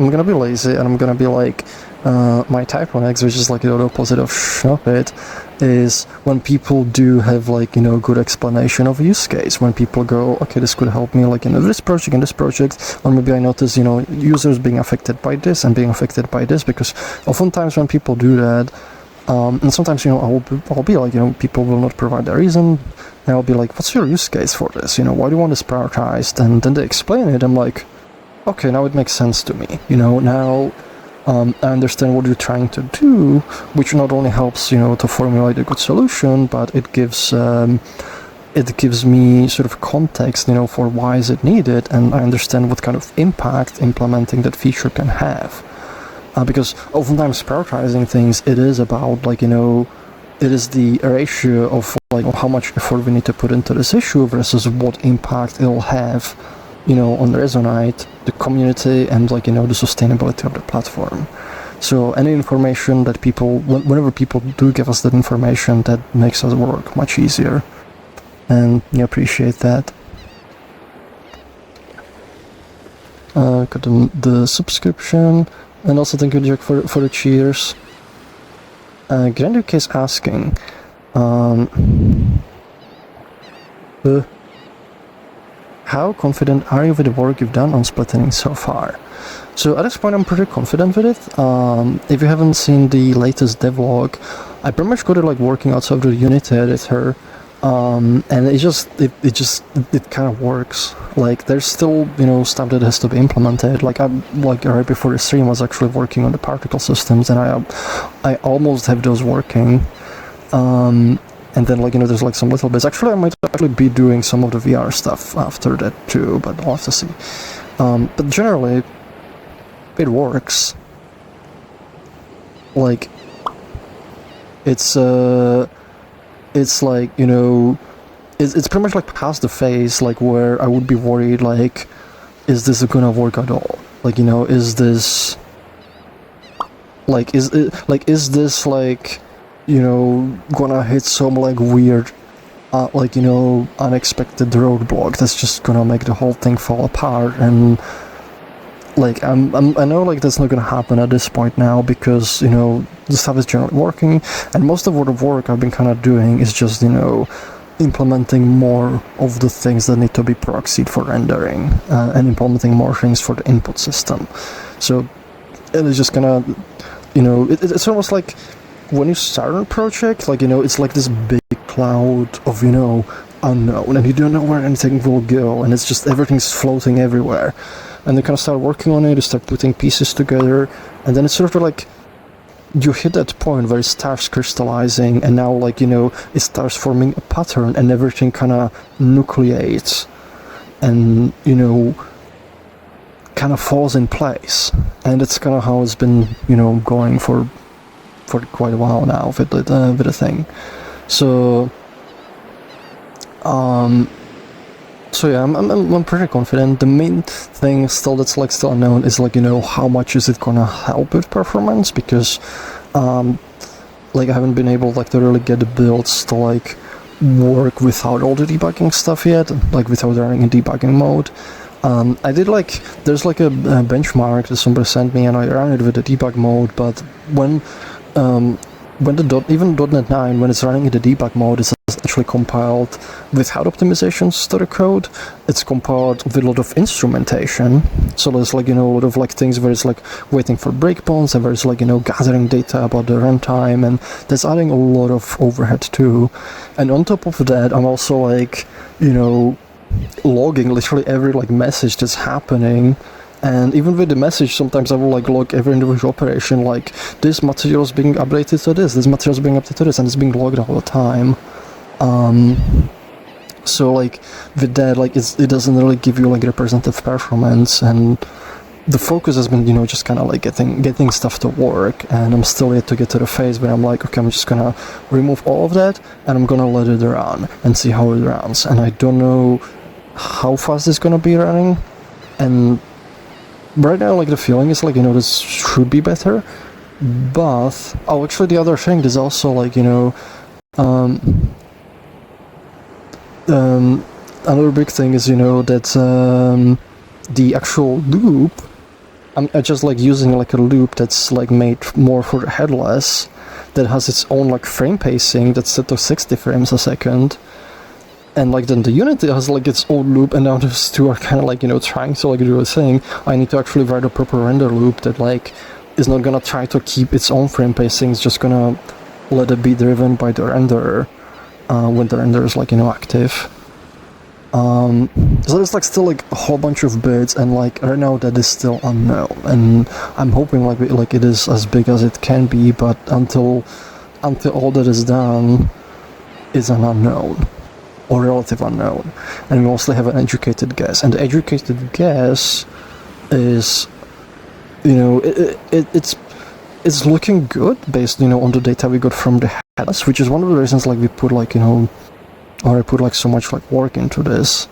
gonna be lazy, and I'm gonna be like, my type on X, which is like the opposite of snippet, is when people do have like good explanation of use case. When people go, okay, this could help me like this project and this project, or maybe I notice users being affected by this and being affected by this, because oftentimes when people do that. And sometimes, I'll be like, people will not provide a reason, and I'll be like, what's your use case for this? Why do you want this prioritized? And then they explain it, I'm like, okay, now it makes sense to me. Now I understand what you're trying to do, which not only helps, to formulate a good solution, but it gives me sort of context, for why is it needed, and I understand what kind of impact implementing that feature can have. Because oftentimes prioritizing things, it is about like, it is the ratio of like how much effort we need to put into this issue versus what impact it'll have, on Resonite, the community, and like, the sustainability of the platform. So any information that whenever people do give us that information, that makes us work much easier. And we appreciate that. Got the subscription. And also thank you, Jack, for the cheers. Grand UK is asking, how confident are you with the work you've done on splitting so far? So at this point, I'm pretty confident with it. If you haven't seen the latest devlog, I pretty much got it like working outside of the Unity editor. And it kind of works. Like there's still stuff that has to be implemented. Like right before the stream I was actually working on the particle systems, and I almost have those working. And then there's like some little bits. Actually I might actually be doing some of the VR stuff after that too, but I'll have to see. But generally it works. Like it's like, it's pretty much like past the phase, like where I would be worried, like, is this gonna work at all? Like, is this, like, is this like, gonna hit some like weird, unexpected roadblock that's just gonna make the whole thing fall apart? And like, I know like that's not gonna happen at this point now, because the stuff is generally working, and most of what the work I've been kind of doing is just implementing more of the things that need to be proxied for rendering, and implementing more things for the input system. So it is just gonna, it's almost like when you start a project, like, it's like this big cloud of, unknown, and you don't know where anything will go, and it's just everything's floating everywhere. And you kind of start working on it, you start putting pieces together, and then it's sort of like you hit that point where it starts crystallizing, and now, like, it starts forming a pattern, and everything kind of nucleates, and, kind of falls in place. And it's kind of how it's been, going for quite a while now with the thing. So yeah, I'm pretty confident. The main thing still that's like still unknown is, like, how much is it gonna help with performance, because like I haven't been able, like, to really get the builds to, like, work without all the debugging stuff yet, like without running in debugging mode. I did, like, there's like a benchmark that somebody sent me, and I ran it with the debug mode, but when even .NET 9, when it's running in the debug mode, it's actually compiled without optimizations to the code. It's compiled with a lot of instrumentation. So there's, like, a lot of, like, things where it's, like, waiting for breakpoints, and where it's, like, gathering data about the runtime, and that's adding a lot of overhead too. And on top of that, I'm also, like, logging literally every, like, message that's happening. And even with the message, sometimes I will, like, log every individual operation, like, this material is being updated to this material is being updated to this, and it's being logged all the time. So, like, with that, like, it doesn't really give you, like, representative performance, and the focus has been, just kind of, like, getting stuff to work, and I'm still yet to get to the phase where I'm like, okay, I'm just gonna remove all of that, and I'm gonna let it run, and see how it runs. And I don't know how fast it's gonna be running, and right now, like, the feeling is, like, this should be better, but, actually, the other thing is also, like, another big thing is, that, the actual loop, I'm just, like, using, like, a loop that's, like, made more for the headless, that has its own, like, frame pacing that's set to 60 frames a second. And, like, then the Unity has, like, its own loop, and now those two are kind of, like, trying to, like, do a thing. I need to actually write a proper render loop that, like, is not gonna try to keep its own frame pacing, it's just gonna let it be driven by the renderer when the renderer is, like, active. So there's, like, still, like, a whole bunch of bits, and, like, right now that is still unknown. And I'm hoping, like it is as big as it can be, but until all that is done, is an unknown. Or relative unknown, and we mostly have an educated guess. And the educated guess is, it's looking good based, on the data we got from the headless, which is one of the reasons, like, we put, like, or I put, like, so much, like, work into this,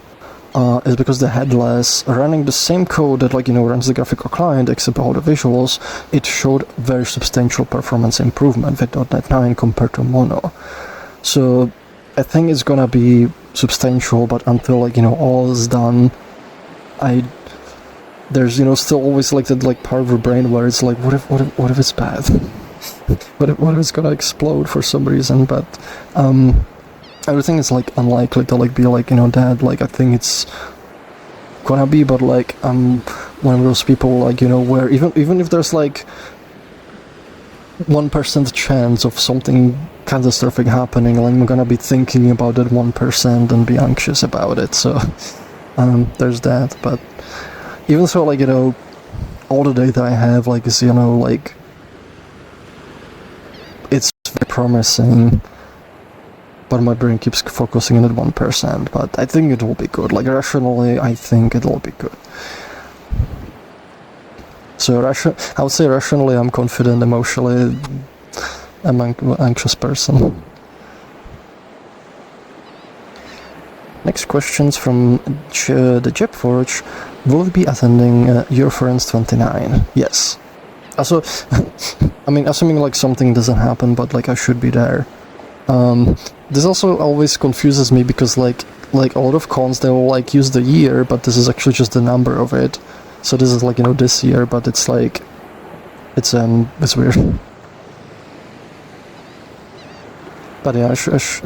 is because the headless, running the same code that, like, runs the graphical client, except all the visuals, it showed very substantial performance improvement with .NET 9 compared to Mono. So I think it's gonna be substantial, but until, like, all is done, there's, still always, like, that, like, part of your brain where it's like, what if it's bad? what if it's gonna explode for some reason? But everything is, like, unlikely to, like, be, like, that. Like, I think it's gonna be, but, like, I'm one of those people, like, where even if there's, like, 1% chance of something catastrophic happening, like, I'm gonna be thinking about that 1% and be anxious about it. So there's that. But even so, like, all the data I have, like, is, like, it's very promising, but my brain keeps focusing on that 1%. But I think it will be good. Like, rationally, I think it will be good. So I would say rationally I'm confident, emotionally I'm an anxious person. Next question's from the JetForge. Will you be attending Eurofriends 29? Yes. Also, I mean, assuming, like, something doesn't happen, but, like, I should be there. This also always confuses me, because, like a lot of cons, they will, like, use the year, but this is actually just the number of it. So this is, like, this year, but it's, like, it's weird. But yeah, I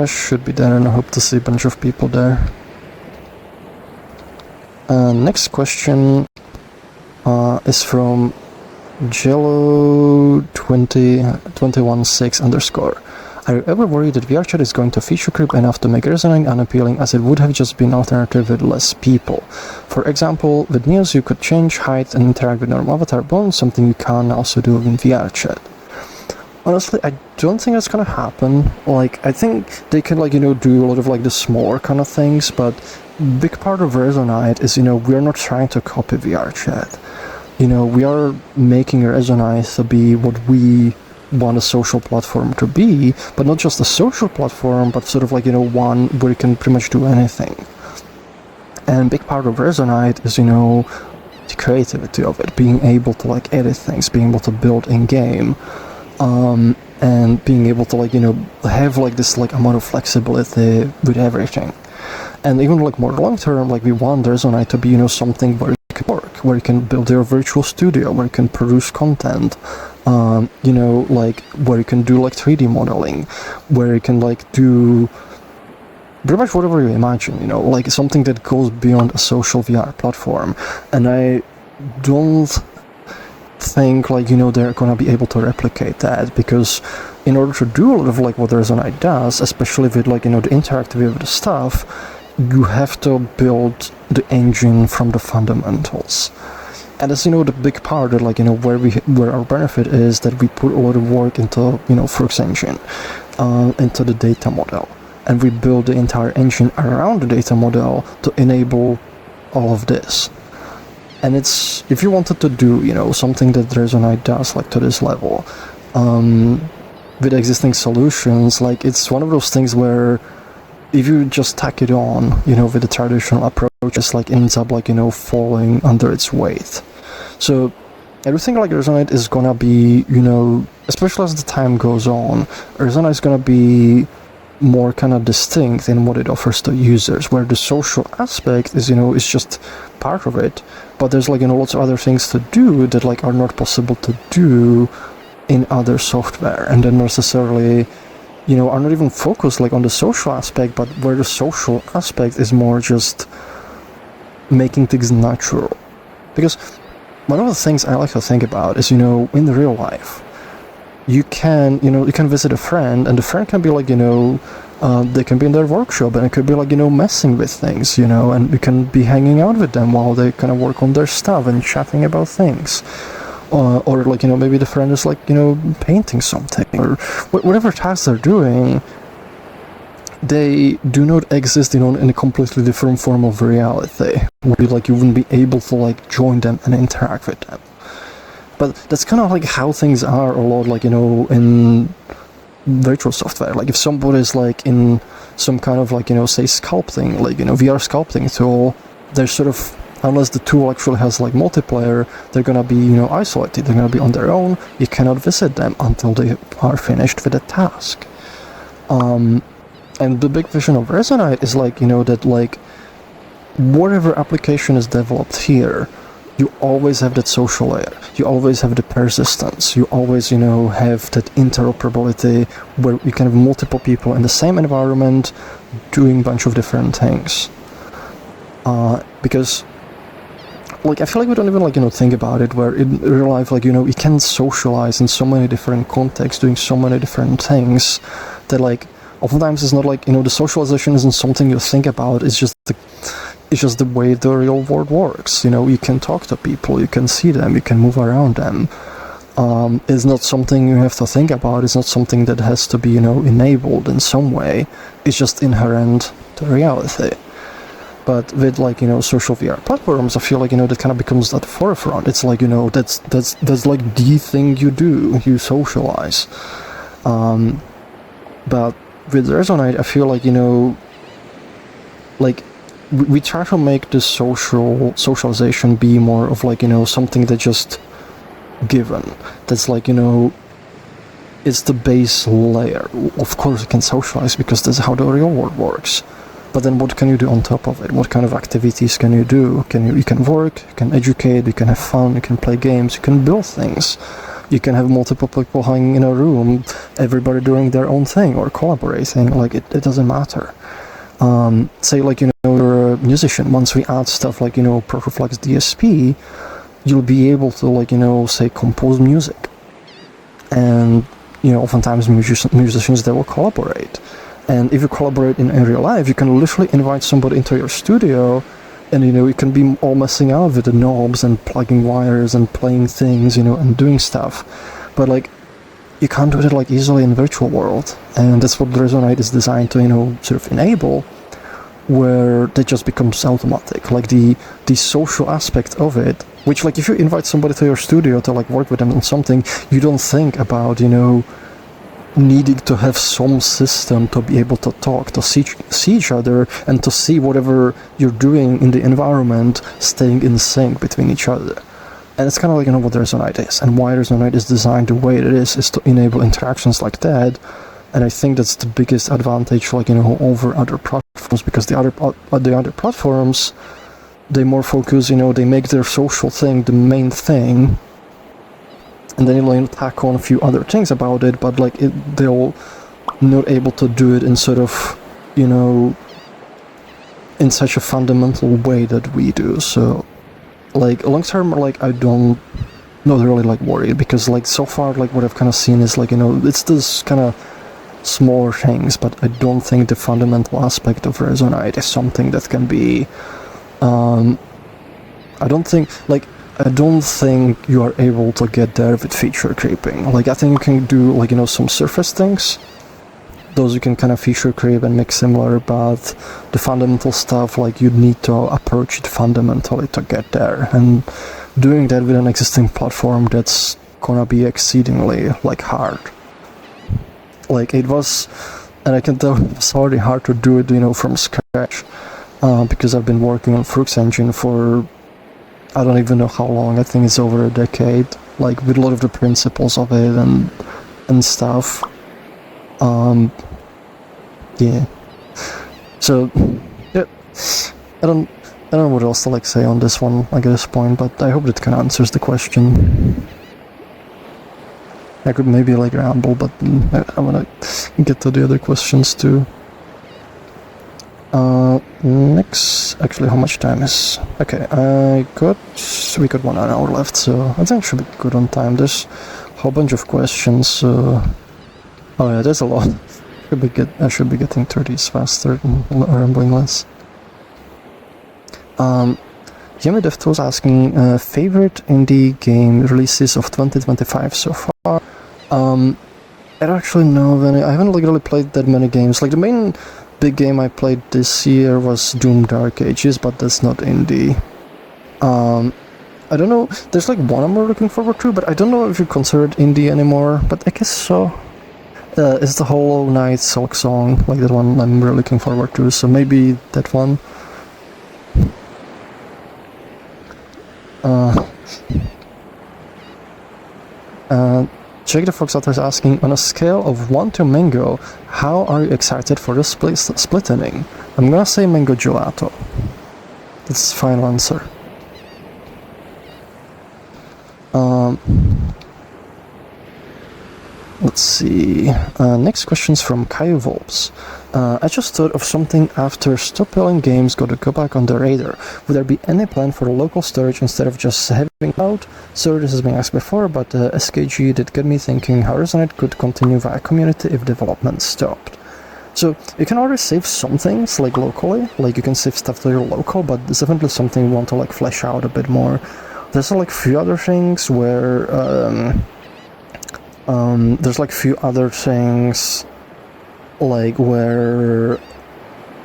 should be there, and I hope to see a bunch of people there. Next question is from Jello21216_. Are you ever worried that VRChat is going to feature creep enough to make Resonite unappealing, as it would have just been an alternative with less people? For example, with Neos you could change height and interact with normal avatar bones, something you can also do in VRChat. Honestly, I don't think that's gonna happen. Like, I think they can, like, do a lot of, like, the smaller kind of things, but big part of Resonite is, we're not trying to copy VRChat. We are making Resonite to be what we want a social platform to be, but not just a social platform, but sort of like, one where you can pretty much do anything. And big part of Resonite is, the creativity of it, being able to, like, edit things, being able to build in-game, and being able to, like, have, like, this, like, amount of flexibility with everything. And even, like, more long-term, like, we want Resonite to be, something where you can work, where you can build your virtual studio, where you can produce content, like, where you can do, like, 3D modeling, where you can, like, do pretty much whatever you imagine, like, something that goes beyond a social VR platform. And I don't think, like, they're gonna be able to replicate that, because in order to do a lot of, like, what Resonite does, especially with, like, the interactivity of the stuff, you have to build the engine from the fundamentals. And that's, the big part that, like, where our benefit is that we put a lot of work into, Froox engine, into the data model. And we build the entire engine around the data model to enable all of this. And it's, if you wanted to do, something that Resonite does, like, to this level, with existing solutions, like, it's one of those things where if you just tack it on, with the traditional approach, it's, like, ends up, like, falling under its weight. So everything, like, Resonite is gonna be, especially as the time goes on, Resonite is gonna be more kind of distinct in what it offers to users, where the social aspect is, is just part of it, but there's, like, lots of other things to do that, like, are not possible to do in other software, and then necessarily, are not even focused, like, on the social aspect, but where the social aspect is more just making things natural. Because one of the things I like to think about is, in real life, you can visit a friend, and the friend can be, like, they can be in their workshop, and it could be, like, messing with things, and you can be hanging out with them while they kind of work on their stuff and chatting about things. Or like, maybe the friend is, like, painting something, or whatever task they're doing, they do not exist, in a completely different form of reality. Like, you wouldn't be able to, like, join them and interact with them. But that's kind of, like, how things are a lot, like, in virtual software. Like, if somebody's, like, in some kind of, like, say, sculpting, like, VR sculpting tool, they're sort of, unless the tool actually has, like, multiplayer, they're gonna be, isolated, they're gonna be on their own. You cannot visit them until they are finished with a task. And the big vision of Resonite is, like, that, like, whatever application is developed here, you always have that social layer, you always have the persistence, you always, have that interoperability where you can have multiple people in the same environment doing a bunch of different things. Because, like, I feel like we don't even, like, think about it, where in real life, like, you can socialize in so many different contexts, doing so many different things, that, like, oftentimes it's not, like, the socialization isn't something you think about, it's just the way the real world works. You can talk to people, you can see them, you can move around them. It's not something you have to think about, it's not something that has to be, enabled in some way, it's just inherent to reality. But with, like, social VR platforms, I feel like, that kind of becomes at the forefront. It's like, that's like the thing you do, you socialize. But with Resonite, I feel like, like, we try to make the socialization be more of, like, something that just given. That's, like, it's the base layer. Of course you can socialize because that's how the real world works. But then what can you do on top of it? What kind of activities can you do? You can work, you can educate, you can have fun, you can play games, you can build things. You can have multiple people hanging in a room, everybody doing their own thing or collaborating, like, it doesn't matter. Say, like, you're a musician, once we add stuff like, ProFlux DSP, you'll be able to, like, you know, say, compose music. And, you know, oftentimes musicians, they will collaborate. And if you collaborate in real life, you can literally invite somebody into your studio, and, you know, you can be all messing out with the knobs and plugging wires and playing things, you know, and doing stuff. But, like, you can't do it, like, easily in virtual world. And that's what Resonite is designed to, you know, sort of enable, where that just becomes automatic. Like, the social aspect of it, which, like, if you invite somebody to your studio to, like, work with them on something, you don't think about, you know, needing to have some system to be able to talk, to see each other, and to see whatever you're doing in the environment staying in sync between each other. And it's kind of like, you know, what Resonite is, and why Resonite is designed the way it is to enable interactions like that. And I think that's the biggest advantage, like, you know, over other platforms, because the other platforms, they more focus, you know, they make their social thing the main thing, and then you'll tack on a few other things about it, but, like, they'll not able to do it in sort of, you know, in such a fundamental way that we do. So, like, long term, like, I don't not really, like, worried, because, like, so far, like, what I've kind of seen is, like, you know, it's this kind of smaller things, but I don't think the fundamental aspect of Resonite is something that can be, I don't think you are able to get there with feature creeping. Like, I think you can do, like, you know, some surface things. Those you can kind of feature creep and make similar, but the fundamental stuff, like, you need to approach it fundamentally to get there. And doing that with an existing platform, that's gonna be exceedingly, like, hard. Like, it was, and I can tell it's already hard to do it, you know, from scratch, because I've been working on Froox engine for, I don't even know how long. I think it's over a decade, like, with a lot of the principles of it and stuff. Yeah. So, yeah, I don't know what else to, like, say on this one, like, at this point, but I hope it kind of answers the question. I could maybe, like, ramble, but I wanna get to the other questions too. Next, actually, how much time is? Okay, we got 1 hour left, so I think I should be good on time. There's a whole bunch of questions. Oh yeah, there's a lot. I should be getting through these faster and rambling less. JFT Tools asking favorite indie game releases of 2025 so far. I don't actually know of any. I haven't, like, really played that many games. Like, the main big game I played this year was Doom Dark Ages, but that's not indie. I don't know, there's, like, one I'm looking forward to, but I don't know if you consider it indie anymore, but I guess so. It's the Hollow Knight Silk Song, like, that one I'm really looking forward to, so maybe that one. Jake the Fox Author is asking, on a scale of 1 to mango, how are you excited for the split inning? I'm gonna say mango gelato. That's the final answer. Let's see. Next question's from Caio Volps. I just thought of something after Stop Playing Games got to go back on the radar. Would there be any plan for local storage instead of just having out? So this has been asked before, but SKG did get me thinking how Resonite could continue via community if development stopped. So you can already save some things, like, locally, like, you can save stuff to your local, but it's definitely something we want to, like, flesh out a bit more. There's, like, few other things where there's, like, few other things, like, where,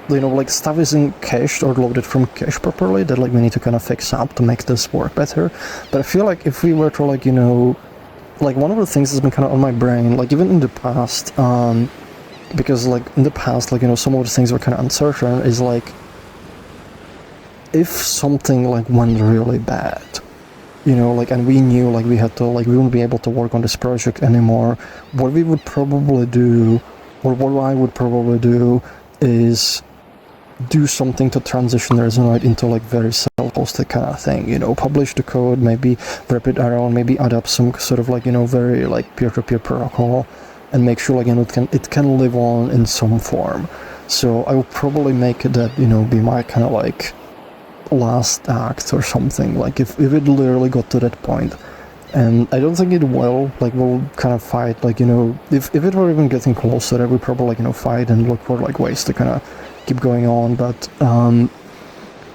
you know, like, stuff isn't cached or loaded from cache properly that, like, we need to kind of fix up to make this work better. But I feel like if we were to, like, you know, like, one of the things that's been kind of on my brain, like, even in the past, because, like, in the past, like, you know, some of the things were kind of uncertain, is, like, if something, like, went really bad, you know, like, and we knew, like, we had to, like, we wouldn't be able to work on this project anymore, what we would probably do, or what I would probably do, is do something to transition Resonite into, like, very self-hosted kind of thing, you know, publish the code, maybe wrap it around, maybe add up some sort of, like, you know, very, like, peer-to-peer protocol, and make sure, like, you know, it can live on in some form. So I will probably make that, you know, be my kind of, like, last act or something, like if it literally got to that point. And I don't think it will, like, we'll kind of fight, like, you know, if it were even getting closer, I would probably, like, you know, fight and look for, like, ways to kind of keep going on. But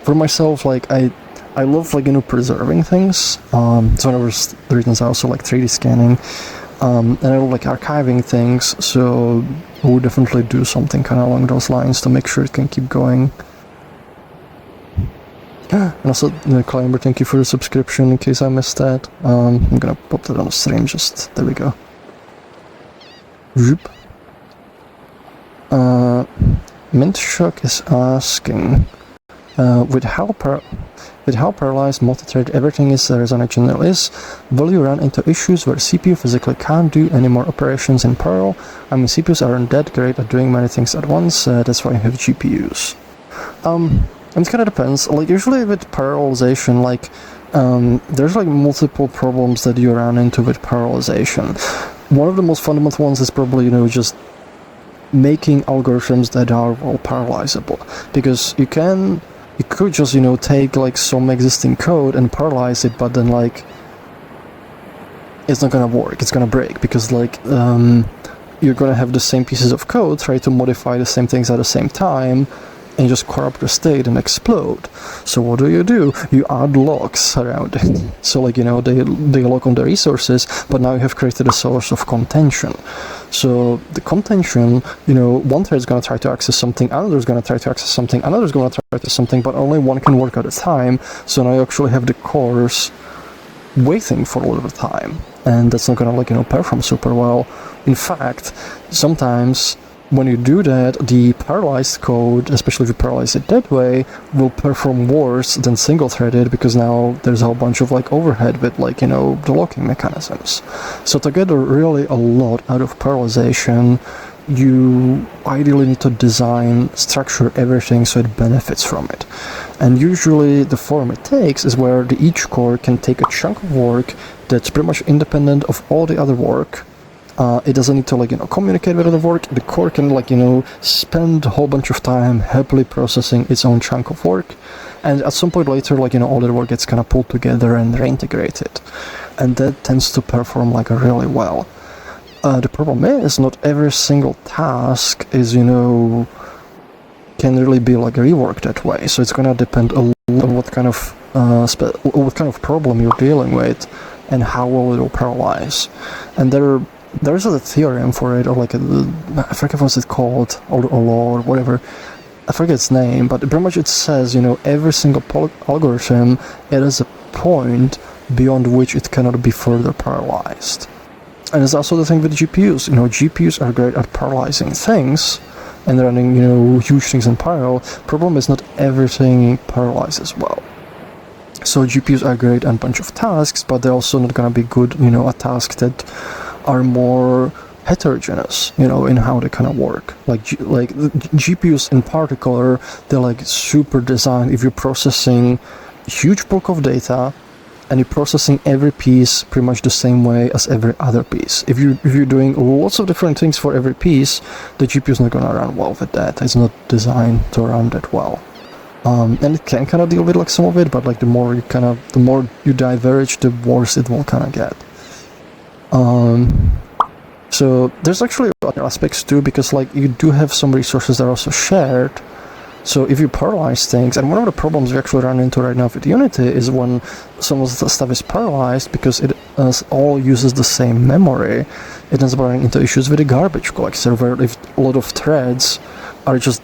for myself, like, I love, like, you know, preserving things. So one of the reasons I also like 3D scanning, and I love, like, archiving things. So we'll definitely do something kind of along those lines to make sure it can keep going. And also, Climber, thank you for the subscription, in case I missed that. I'm gonna pop that on the stream, just, there we go. Zoop. Mintshock is asking, with how parallelized multi-thread everything is Resonite general is, will you run into issues where CPU physically can't do any more operations in parallel? I mean, CPUs aren't that great at doing many things at once, that's why you have GPUs. It kind of depends. Like, usually with parallelization, like, there's like multiple problems that you run into with parallelization. One of the most fundamental ones is probably, you know, just making algorithms that are well parallelizable, because you could just, you know, take like some existing code and parallelize it, but then like it's not gonna work, it's gonna break, because like you're gonna have the same pieces of code try to modify the same things at the same time and just corrupt the state and explode. So what do? You add locks around it. So like, you know, they lock on the resources, but now you have created a source of contention. So the contention, you know, one thread is going to try to access something, another is going to try to access something, another is going to try to something, but only one can work at a time. So now you actually have the cores waiting for a little time, and that's not going to, like, you know, perform super well. In fact, sometimes when you do that, the parallelized code, especially if you parallelize it that way, will perform worse than single-threaded, because now there's a whole bunch of like overhead with, like, you know, the locking mechanisms. So to get really a lot out of parallelization, you ideally need to structure everything so it benefits from it. And usually the form it takes is where each core can take a chunk of work that's pretty much independent of all the other work. It doesn't need to, like, you know, communicate with other work. The core can, like, you know, spend a whole bunch of time happily processing its own chunk of work, and at some point later, like, you know, all the work gets kind of pulled together and reintegrated, and that tends to perform, like, really well. The problem is not every single task is, you know, can really be like reworked that way. So it's gonna depend a lot on what kind of problem you're dealing with and how well it will parallelize. And there's a theorem for it, or like I forget what's it called, or law, or whatever. I forget its name, but pretty much it says, you know, every single algorithm, it has a point beyond which it cannot be further parallelized. And it's also the thing with GPUs. You know, GPUs are great at parallelizing things and running, you know, huge things in parallel. Problem is not everything parallelizes well. So GPUs are great at a bunch of tasks, but they're also not gonna be good, you know, at tasks that are more heterogeneous, you know, in how they kind of work. Like GPUs in particular, they're like super designed if you're processing a huge bulk of data and you're processing every piece pretty much the same way as every other piece. If you're doing lots of different things for every piece, the GPU is not gonna run well with that. It's not designed to run that well. And it can kind of deal with like some of it, but like the more you diverge, the worse it will kind of get. So there's actually other aspects too, because like you do have some resources that are also shared. So if you parallelize things, and one of the problems we actually run into right now with Unity is when some of the stuff is parallelized, because it all uses the same memory, it ends up running into issues with the garbage collector, where if a lot of threads are just,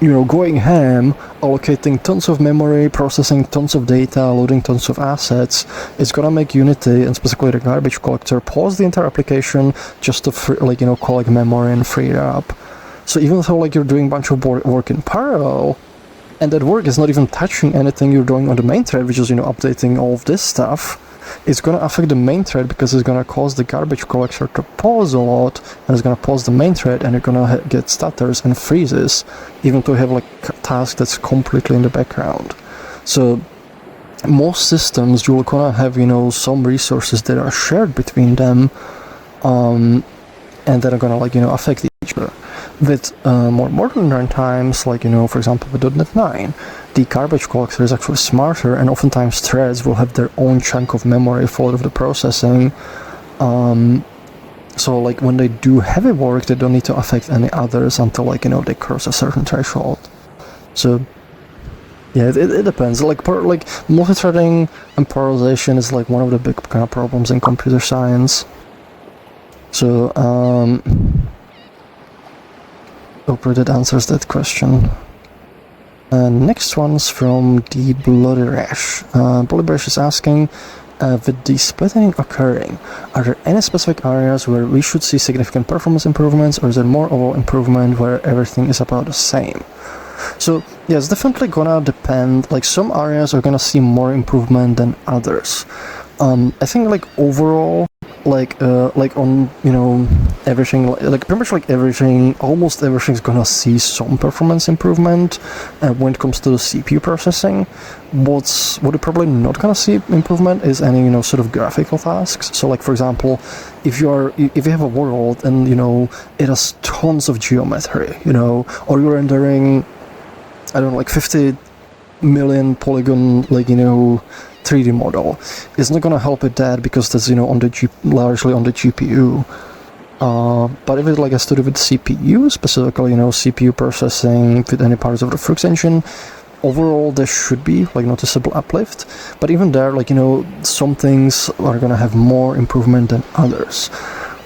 you know, going ham, allocating tons of memory, processing tons of data, loading tons of assets, it's gonna make Unity, and specifically the garbage collector, pause the entire application just to collect memory and free it up. So even though like you're doing a bunch of work in parallel, and that work is not even touching anything you're doing on the main thread, which is, you know, updating all of this stuff, it's going to affect the main thread, because it's going to cause the garbage collector to pause a lot, and it's going to pause the main thread, and you're going to get stutters and freezes, even though you have like a task that's completely in the background. So most systems, you're going to have, you know, some resources that are shared between them, and that are going to, like, you know, affect each other. with more modern runtimes, like, for example, with .NET 9, the garbage collector is actually smarter, and oftentimes threads will have their own chunk of memory for the processing. So, like, when they do heavy work, they don't need to affect any others until, like, they cross a certain threshold. So, yeah, it depends. Like, multi-threading and parallelization is, like, one of the big kind of problems in computer science. So, hopefully that answers that question. Next one's from the Bloody Rash. Bloody Rash is asking, with the splitting occurring, are there any specific areas where we should see significant performance improvements, or is it more overall improvement where everything is about the same? So, yeah, it's definitely gonna depend. Like, some areas are gonna see more improvement than others. I think, like, overall, like on, everything, like pretty much like everything, almost everything's gonna see some performance improvement when it comes to the CPU processing. What you're probably not gonna see improvement is any, sort of graphical tasks. So, like, for example, if you have a world and, it has tons of geometry, or you're rendering, I don't know, like 50 million polygon, like, 3D model, it's not gonna help with that because that's, largely on the GPU. But if it like has to do with CPU, specifically, CPU processing with any parts of the Froox engine, overall there should be like noticeable uplift. But even there, like, some things are gonna have more improvement than others.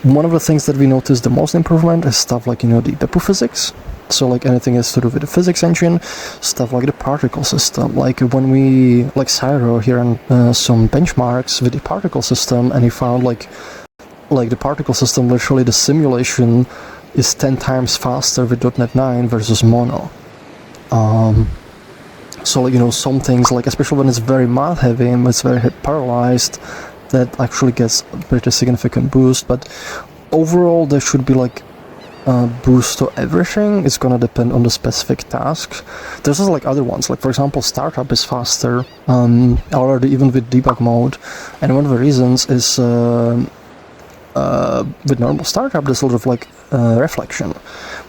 One of the things that we noticed the most improvement is stuff like, the Beppu physics. So, like, anything has to do with the physics engine, stuff like the particle system. Like, when we, like, Cyro here and some benchmarks with the particle system, and he found, like the particle system, literally the simulation is 10 times faster with .NET 9 versus Mono. So, like, some things, like, especially when it's very math heavy and it's very parallelized, that actually gets a pretty significant boost. But overall, there should be, like, boost to everything. It's gonna depend on the specific tasks. There's also like other ones, like for example startup is faster already even with debug mode, and one of the reasons is with normal startup there's sort of like reflection,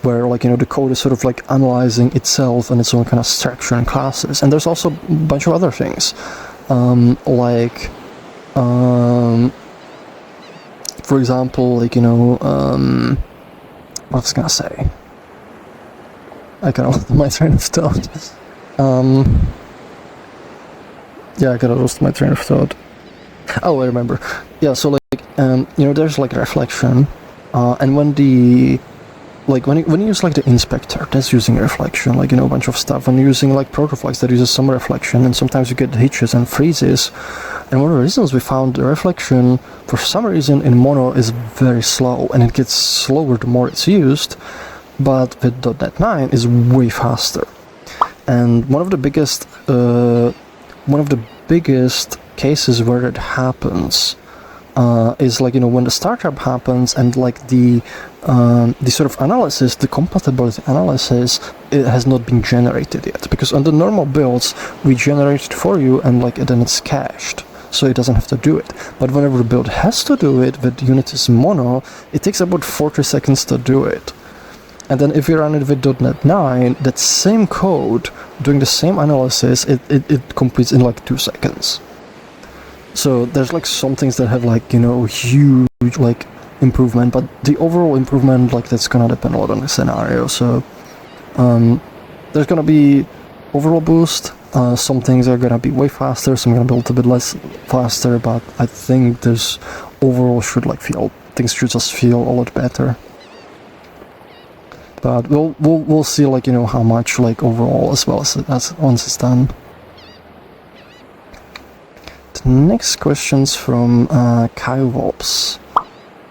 where like the code is sort of like analyzing itself and its own kind of structure and classes. And there's also a bunch of other things like for example, like what was I gonna say? I kind of lost my train of thought. Yeah, I kind of lost my train of thought. Oh, I remember. Yeah, so like, there's like reflection, and when the, like when you use like the inspector, that's using reflection, like a bunch of stuff. When you're using like protoflex, that uses some reflection, and sometimes you get hitches and freezes. And one of the reasons we found the reflection, for some reason in Mono, is very slow, and it gets slower the more it's used, but with .NET 9 is way faster. And one of the biggest cases where it happens is like when the startup happens, and like the sort of analysis, the compatibility analysis, it has not been generated yet, because on the normal builds we generate it for you, and like then it's cached, so it doesn't have to do it. But whenever the build has to do it with Unity's Mono, it takes about 40 seconds to do it. And then if you run it with .NET 9, that same code doing the same analysis, it completes in like 2 seconds. So there's like some things that have like huge like improvement, but the overall improvement, like, that's gonna depend a lot on the scenario. So there's gonna be overall boost. Some things are gonna be way faster, some are gonna be a little bit less faster, but I think there's overall things should just feel a lot better. But we'll see, like, how much, like, overall, as well as once it's done. The next question's from Kai Wolps.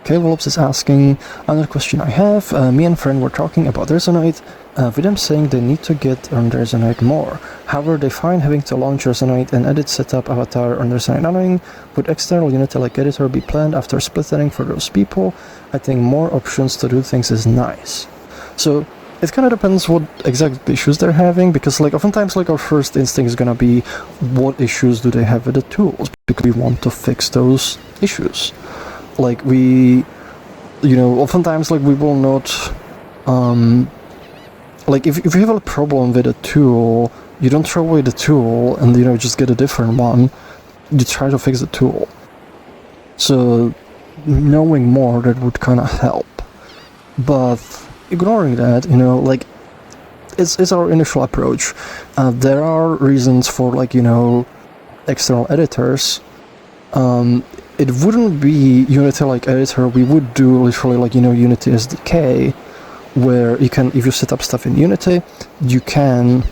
Kai Wolps is asking, another question I have, me and friend were talking about Resonite, with them saying they need to get on Resonite more. However, they find having to launch Resonite and edit setup avatar on Resonite annoying. Would external Unity like editor be planned after splittering for those people? I think more options to do things is nice. So it kind of depends what exact issues they're having, because like oftentimes like our first instinct is gonna be what issues do they have with the tools, because we want to fix those issues. Like we, oftentimes like we will not like if you have a problem with a tool, you don't throw away the tool and just get a different one. You try to fix the tool. So knowing more, that would kind of help. But ignoring that, like it's our initial approach. There are reasons for external editors. It wouldn't be Unity-like editor. We would do literally Unity SDK, where you can, if you set up stuff in Unity, you can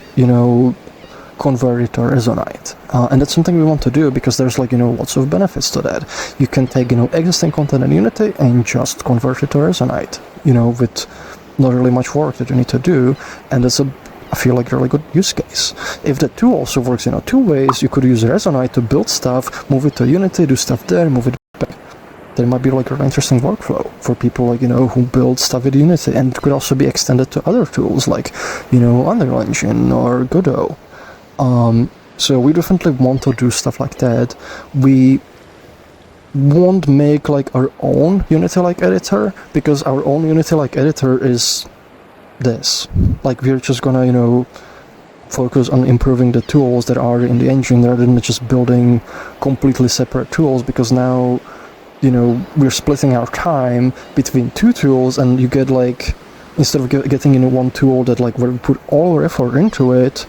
convert it to Resonite, and that's something we want to do because there's lots of benefits to that. You can take existing content in Unity and just convert it to Resonite, with not really much work that you need to do, and that's I feel like really good use case. If the tool also works in two ways, you could use Resonite to build stuff, move it to Unity, do stuff there, move it back. There might be a really interesting workflow for people who build stuff with Unity, and it could also be extended to other tools like Unreal Engine or Godot. So we definitely want to do stuff like that. We won't make our own Unity-like editor, because our own Unity-like editor is this. We're just gonna focus on improving the tools that are in the engine rather than just building completely separate tools, because now we're splitting our time between two tools, and you get instead of getting one tool that where we put all our effort into it,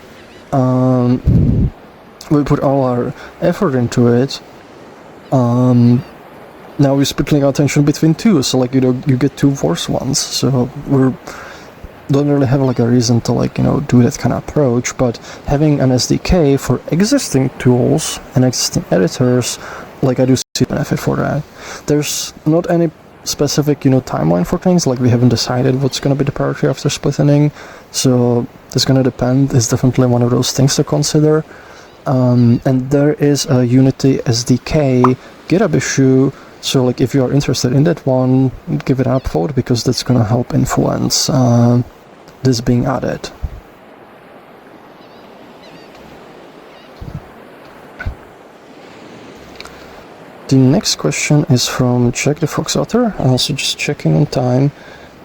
now we're splitting our attention between two, so you get two worse ones. So we don't really have a reason to do that kind of approach. But having an SDK for existing tools and existing editors, I do see benefit for that. There's not any specific timeline for things. We haven't decided what's going to be the priority after splitting, so it's going to depend. It's definitely one of those things to consider. And there is a Unity SDK GitHub issue, so if you are interested in that one, give it an upvote, because that's going to help influence this being added. The next question is from Jack the Fox Otter. Also just checking on time.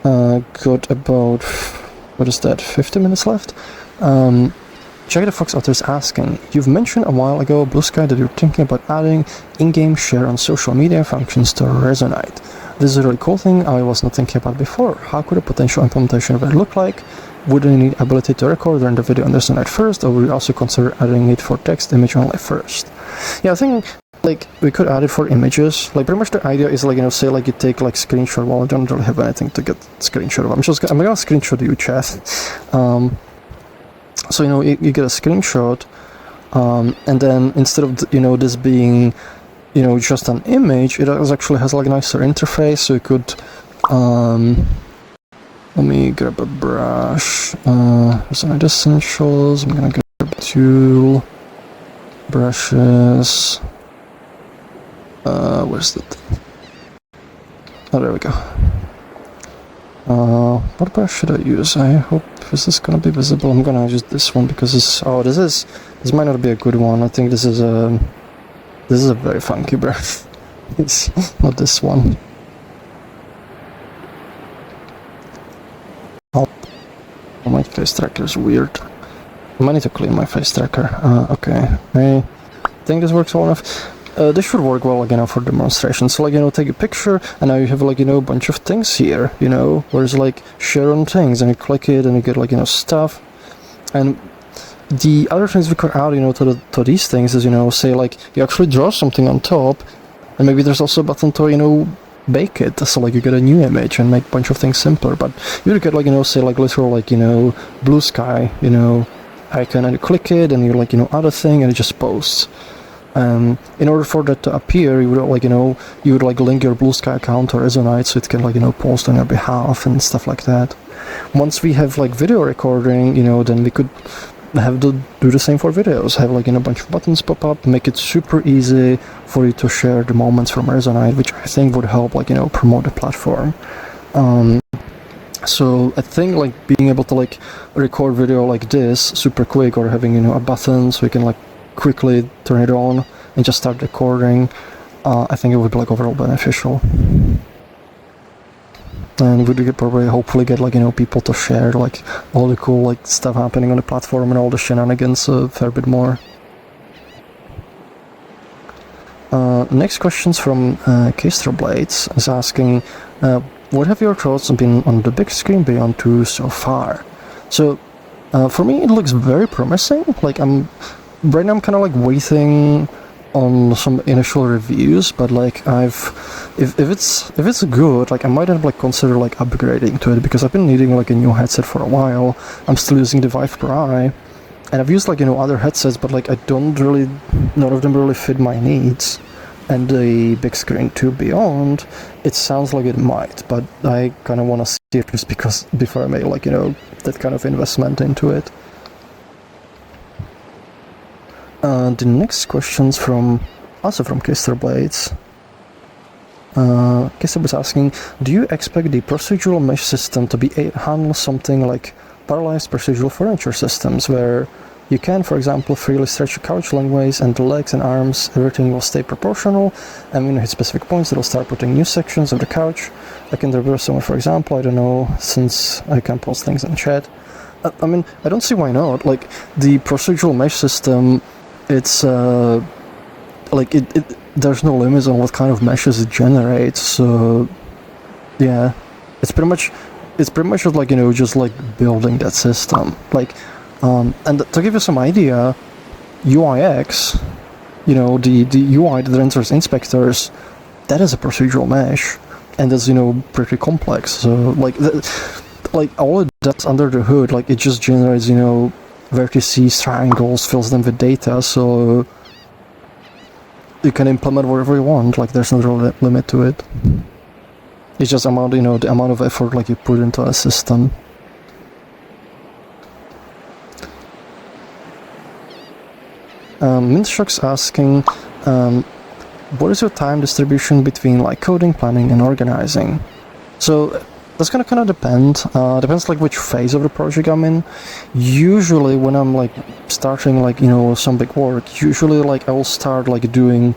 Got about, 50 minutes left? Jack the Fox Otter is asking, you've mentioned a while ago, Blue Sky, that you're thinking about adding in-game share on social media functions to Resonite. This is a really cool thing I was not thinking about before. How could a potential implementation of that look like? Would you need ability to record and the video on Resonite first, or would you also consider adding it for text image only first? Yeah, I think we could add it for images. Pretty much the idea is say you take screenshot. Well, I don't really have anything to get screenshot of. I'm gonna screenshot you, chat. So you get a screenshot, and then instead of this being just an image, it actually has a nicer interface. So you could let me grab a brush. Resonite Essentials. I'm gonna grab a tool, brushes. Where's that? Oh, there we go. What brush should I use? I hope this is gonna be visible. I'm gonna use this one because this might not be a good one. I think this is a very funky brush. It's not this one. Oh, my face tracker is weird. I might need to clean my face tracker. Okay. I think this works well enough. This should work well, for demonstration. So, take a picture, and now you have, a bunch of things here, whereas, share on things, and you click it, and you get, stuff. And the other things we could add, to these things is, say, you actually draw something on top, and maybe there's also a button to, bake it, so, you get a new image and make a bunch of things simpler. But you would get, say, literal, Blue Sky, icon, and you click it, and you, add a thing, and it just posts. In order for that to appear, you would link your Blue Sky account to Resonite, so it can post on your behalf and stuff like that. Once we have video recording, then we could have to do the same for videos. Have a bunch of buttons pop up, make it super easy for you to share the moments from Resonite, which I think would help promote the platform. So I think being able to record video like this super quick, or having a button so you can quickly turn it on and just start recording, I think it would be overall beneficial. And we could probably hopefully get like, you know, people to share like all the cool like stuff happening on the platform and all the shenanigans a fair bit more. Next question's from Keystro Blades is asking, what have your thoughts been on the big screen Beyond 2 so far? So for me it looks very promising. Like right now I'm kind of like waiting on some initial reviews, but like if it's good, like I might end up like consider like upgrading to it, because I've been needing like a new headset for a while. I'm still using the Vive Pro, and I've used like, you know, other headsets, but like none of them really fit my needs. And the big screen 2 Beyond, it sounds like it might, but I kind of want to see it just because before I make like, you know, that kind of investment into it. The next question's also from Keystro Blades. Keystro was asking, do you expect the procedural mesh system to handle something like parallelized procedural furniture systems, where you can, for example, freely stretch your couch lengthways and the legs and arms, everything will stay proportional, and when you hit specific points it'll start putting new sections of the couch. I can reverse someone, for example, I don't know, since I can post things in chat. I mean, I don't see why not. Like, the procedural mesh system, it's like there's no limits on what kind of meshes it generates, so yeah, it's pretty much just like, you know, just like building that system. Like, and to give you some idea, UIX, you know, the UI that renders inspectors, that is a procedural mesh, and that's, you know, pretty complex. So like all it does under the hood, like it just generates, you know, vertices, triangles, fills them with data, so you can implement whatever you want. Like, there's no real limit to it. It's just the amount of effort like you put into a system. Mintshock's asking, what is your time distribution between like coding, planning, and organizing? So that's gonna kind of depend. Depends like which phase of the project I'm in. Usually when I'm like starting like, you know, some big work, usually like I will start like doing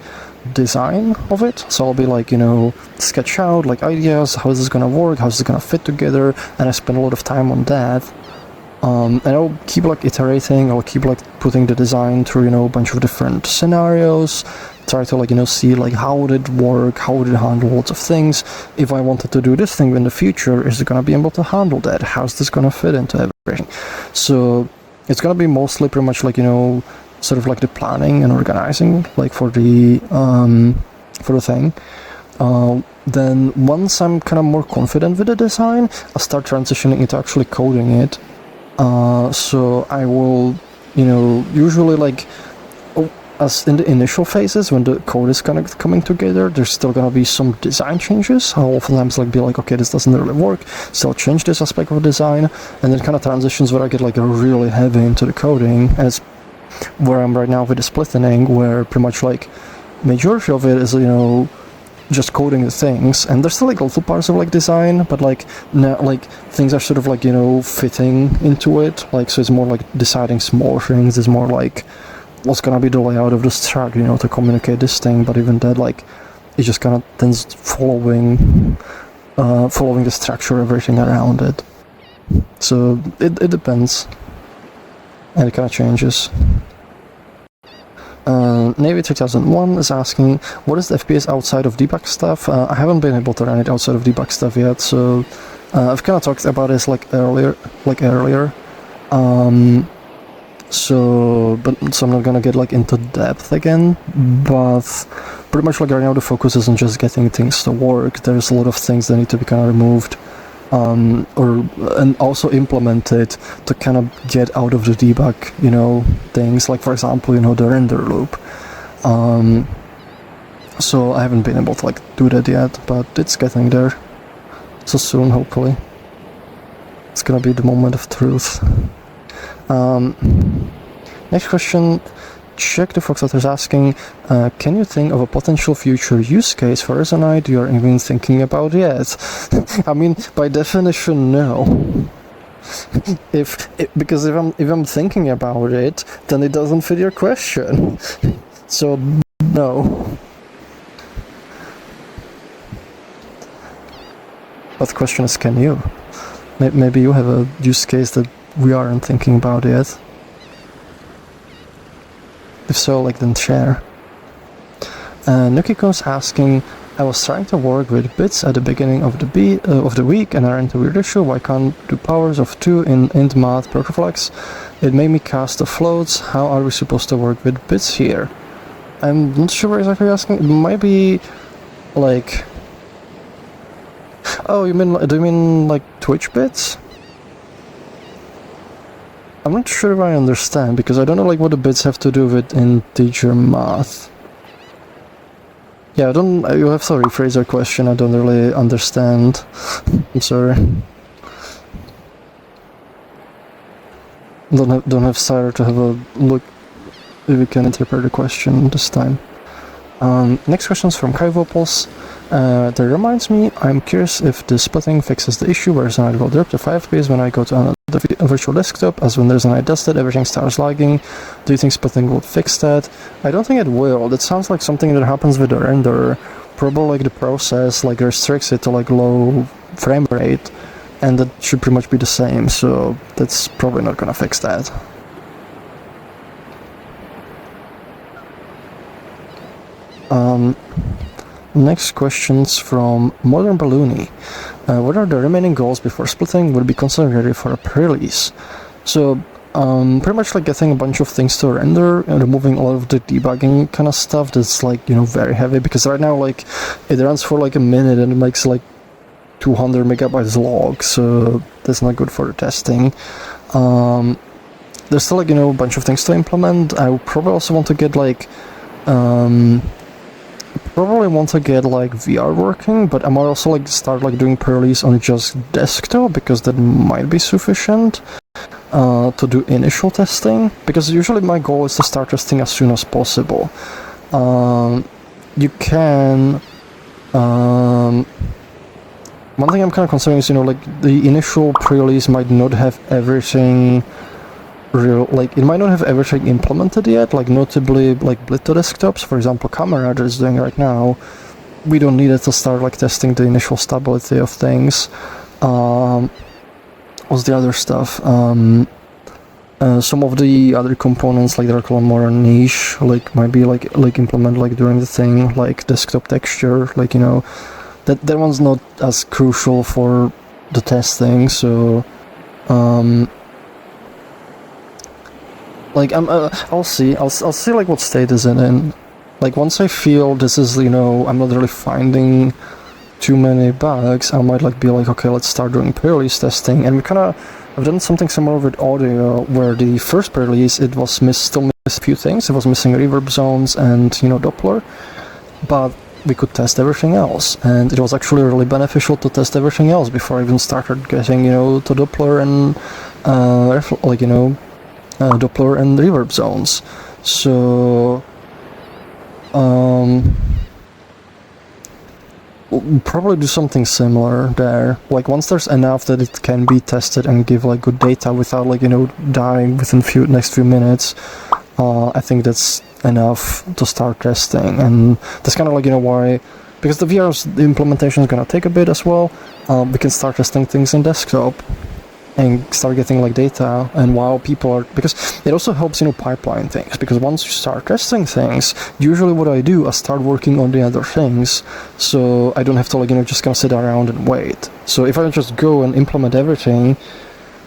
design of it. So I'll be like, you know, sketch out like ideas, how is this gonna work, how is this gonna fit together, and I spend a lot of time on that. And I'll keep like iterating, I'll keep like putting the design through, you know, a bunch of different scenarios, try to like, you know, see like how would it work, how would it handle lots of things. If I wanted to do this thing in the future, is it going to be able to handle that? How's this going to fit into everything? So it's going to be mostly pretty much like, you know, sort of like the planning and organizing, like for the thing. Then once I'm kind of more confident with the design, I'll start transitioning into actually coding it. So I will, you know, usually like, as in the initial phases when the code is kind of coming together, there's still gonna be some design changes. I'll oftentimes like be like, okay, this doesn't really work, so I'll change this aspect of design, and then kind of transitions where I get like really heavy into the coding, and it's where I'm right now with the splitting, where pretty much like majority of it is, you know, just coding the things, and there's still like little parts of like design, but like now like things are sort of like, you know, fitting into it, like, so it's more like deciding small things. It's more like what's gonna be the layout of this track, you know, to communicate this thing, but even that, like, it's just kind of then following the structure, everything around it. So it depends, and it kind of changes. Navy 3001 is asking, what is the FPS outside of debug stuff? I haven't been able to run it outside of debug stuff yet, so I've kind of talked about this like earlier. So I'm not gonna get like into depth again, but pretty much like right now the focus is on just getting things to work. There's a lot of things that need to be kind of removed, and also implemented to kind of get out of the debug, you know, things like, for example, you know, the render loop. So I haven't been able to like do that yet, but it's getting there. So soon, hopefully. It's gonna be the moment of truth. Next question, Check the Froox is asking, can you think of a potential future use case for Resonite you're even thinking about yet? I mean, by definition, no. Because if I'm thinking about it, then it doesn't fit your question. So, no. But the question is, can you? Maybe you have a use case that we aren't thinking about yet. If so, like, then share. Nukiko's asking, I was trying to work with bits at the beginning of the week and I ran into a weird issue. Why can't do powers of 2 in int math perflex? It made me cast the floats. How are we supposed to work with bits here? I'm not sure what exactly you're asking. It might be like... Oh, do you mean like Twitch bits? I'm not sure if I understand, because I don't know like what the bits have to do with integer math. Yeah, you have to rephrase your question, I don't really understand. I'm sorry. Don't have Sarah to have a look if we can interpret the question this time. Next question is from Kai Vopels. That reminds me, I'm curious if the splitting fixes the issue where Resonite will drop to 5 base when I go to another virtual desktop, as when Resonite does that, everything starts lagging. Do you think splitting will fix that? I don't think it will. That sounds like something that happens with the renderer. Probably like the process like restricts it to like low frame rate, and that should pretty much be the same, so that's probably not gonna fix that. Next questions from Modern Balloony. What are the remaining goals before splitting? Will be considered ready for a pre-release? So, pretty much like getting a bunch of things to render and removing a lot of the debugging kind of stuff that's like, you know, very heavy, because right now like it runs for like a minute and it makes like 200 megabytes log, so that's not good for the testing. There's still like, you know, a bunch of things to implement. I would probably also want to get like VR working, but I might also like start like doing pre-release on just desktop, because that might be sufficient to do initial testing, because usually my goal is to start testing as soon as possible. You can one thing I'm kind of considering is, you know, like the initial pre-release might not have everything it might not have everything implemented yet, like notably like Blitto desktops, for example, Camera that is doing right now. We don't need it to start like testing the initial stability of things. What's the other stuff? Some of the other components, like they're called more niche, like might be like implement like during the thing, like desktop texture, like, you know, that one's not as crucial for the testing, so like I'll see like what state is it in. Like once I feel this is, you know, I'm not really finding too many bugs, I might like be like, okay, let's start doing pre-release testing. And I've done something similar with audio, where the first pre-release it was still missing a few things. It was missing reverb zones and, you know, Doppler, but we could test everything else, and it was actually really beneficial to test everything else before I even started getting, you know, to Doppler and like, you know, Doppler and reverb zones. So we'll probably do something similar there. Like once there's enough that it can be tested and give like good data without like, you know, dying within next few minutes, I think that's enough to start testing. And that's kind of like, you know, why, because the implementation is gonna take a bit as well. We can start testing things in desktop and start getting like data, and while people are, because it also helps, you know, pipeline things, because once you start testing things, usually what I do, I start working on the other things, so I don't have to like, you know, just kind of sit around and wait. So if I just go and implement everything,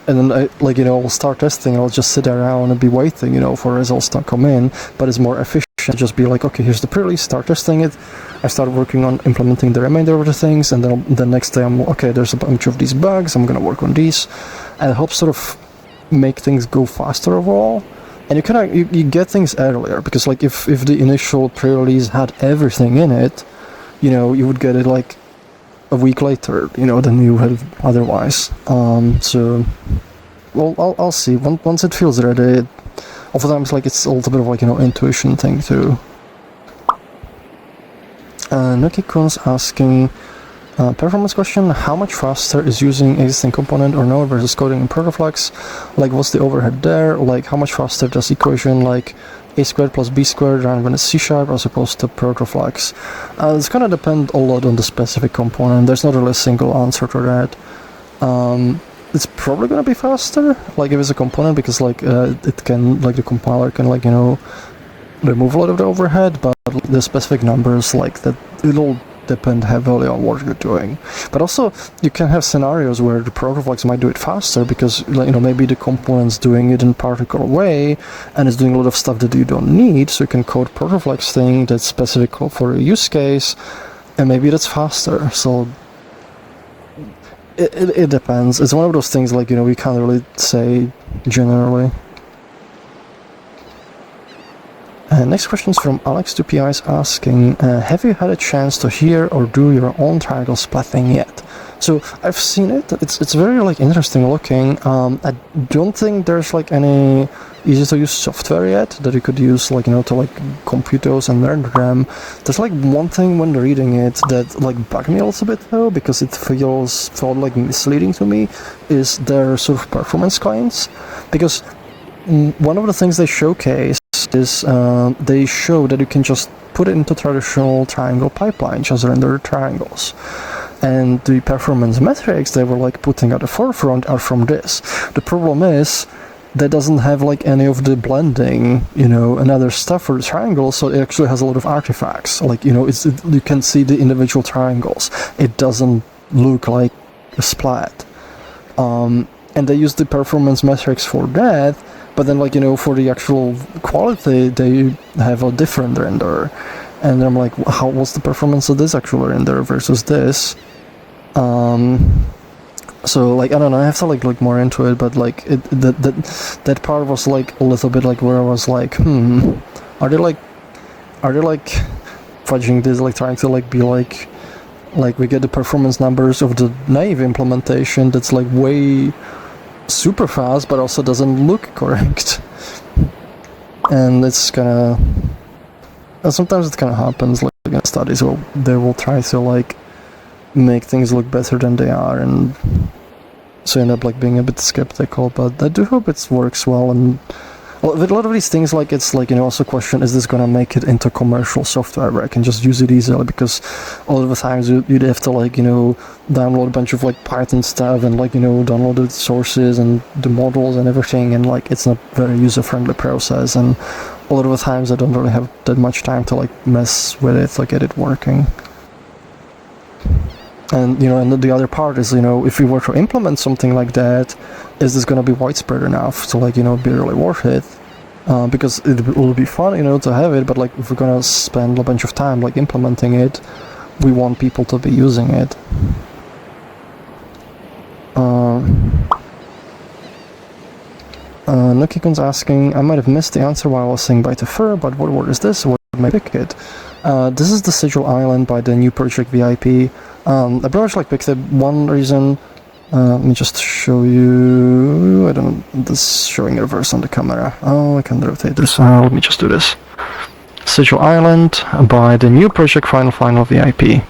and then I, like, you know, I'll start testing, I'll just sit around and be waiting, you know, for results to come in, but it's more efficient to just be like, okay, here's the pre-release, start testing it, I start working on implementing the remainder of the things, and then the next day I'm, okay, there's a bunch of these bugs, I'm gonna work on these, and it helps sort of make things go faster overall. And you kind of, you get things earlier, because like if the initial pre-release had everything in it, you know, you would get it like a week later, you know, than you had otherwise. So, well, I'll see. Once it feels ready, oftentimes like it's a little bit of like, you know, intuition thing too. Nuki-kun's asking, performance question, how much faster is using existing component or node versus coding in Protoflex? Like what's the overhead there? Like how much faster does equation like a squared plus b squared run when it's C# as opposed to protoflex? It's gonna depend a lot on the specific component. There's not really a single answer to that. It's probably gonna be faster, like if it's a component, because like it can, like the compiler can, like, you know, remove a lot of the overhead, but the specific numbers, like that, it'll depend heavily on what you're doing. But also you can have scenarios where the protoflex might do it faster because, you know, maybe the component's doing it in a particular way and it's doing a lot of stuff that you don't need, so you can code protoflex thing that's specific for a use case, and maybe that's faster. So it depends. It's one of those things, like, you know, we can't really say generally. Next question is from Alex2PIs asking, have you had a chance to hear or do your own triangle splitting yet? So I've seen it. It's very, like, interesting looking. I don't think there's, like, any easy to use software yet that you could use, like, you know, to, like, compute those and learn them. There's, like, one thing when reading it that, like, bugged me a little bit though, because it felt like misleading to me, is their sort of performance claims. Because one of the things they showcase is they show that you can just put it into traditional triangle pipeline, just render triangles. And the performance metrics they were, like, putting at the forefront are from this. The problem is that doesn't have, like, any of the blending, you know, and other stuff for the triangles, so it actually has a lot of artifacts. Like, you know, you can see the individual triangles. It doesn't look like a splat. And they use the performance metrics for that, but then, like, you know, for the actual quality, they have a different render. And I'm like, what's the performance of this actual render versus this? So, like, I don't know, I have to, like, look more into it, but, like, that part was, like, a little bit, like, where I was like, are they, like, fudging this, like, trying to, like, be, like, we get the performance numbers of the naive implementation that's, like, way super fast, but also doesn't look correct. And it's kinda... sometimes it kinda happens, like, in studies, where they will try to, like, make things look better than they are, and so end up, like, being a bit skeptical, but I do hope it works well. And with a lot of these things, like, it's, like, you know, also question, is this gonna make it into commercial software where I can just use it easily? Because a lot of the times you'd have to, like, you know, download a bunch of, like, Python stuff and, like, you know, download the sources and the models and everything, and, like, it's not very user-friendly process, and a lot of the times I don't really have that much time to, like, mess with it, like, get it working. And, you know, and the other part is, you know, if we were to implement something like that, is this gonna be widespread enough to, like, you know, be really worth it? Because it will be fun, you know, to have it, but, like, if we're gonna spend a bunch of time, like, implementing it, we want people to be using it. Nukikun's asking, I might have missed the answer while I was saying bye to Fur, but what word is this? What may pick it? This is the Sigil Island by the new project VIP. I pretty much, like, picked it one reason. Let me just show you. I don't know, this is showing reverse on the camera. Oh, I can rotate this. Let me just do this. Sigil Island by the new project Final VIP.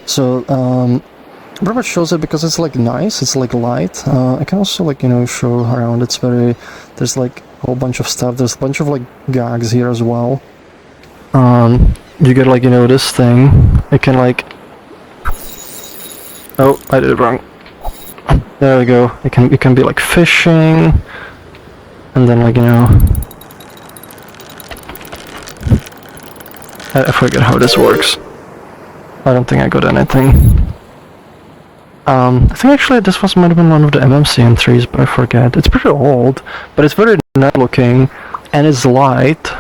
So, pretty much shows it because it's, like, nice, it's, like, light. I can also, like, you know, show around. It's very, there's, like, a whole bunch of stuff. There's a bunch of, like, gags here as well. You get, like, you know, this thing. It can, like, oh, I did it wrong. There we go. It can be, like, fishing, and then, like, you know, I forget how this works. I don't think I got anything. I think actually this might have been one of the MMC entries, but I forget. It's pretty old, but it's very nice looking, and it's light.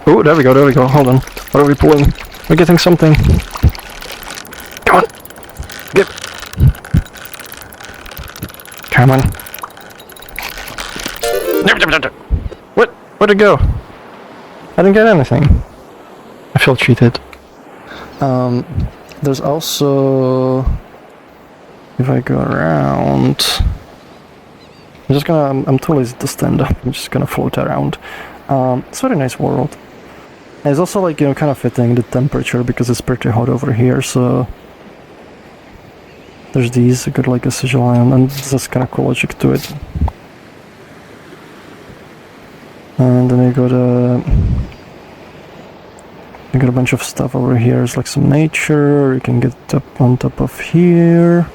Oh, there we go, hold on. What are we pulling? We're getting something. Come on! Get! Come on. What? Where'd it go? I didn't get anything. I feel cheated. There's also... If I go around... I'm too lazy to stand up, I'm just gonna float around. It's a very nice world. And it's also, like, you know, kind of fitting the temperature because it's pretty hot over here, so... There's these, I got, like, a sigil island, and there's kind of cool logic to it. And then you got a bunch of stuff over here. It's like some nature. You can get up on top of here.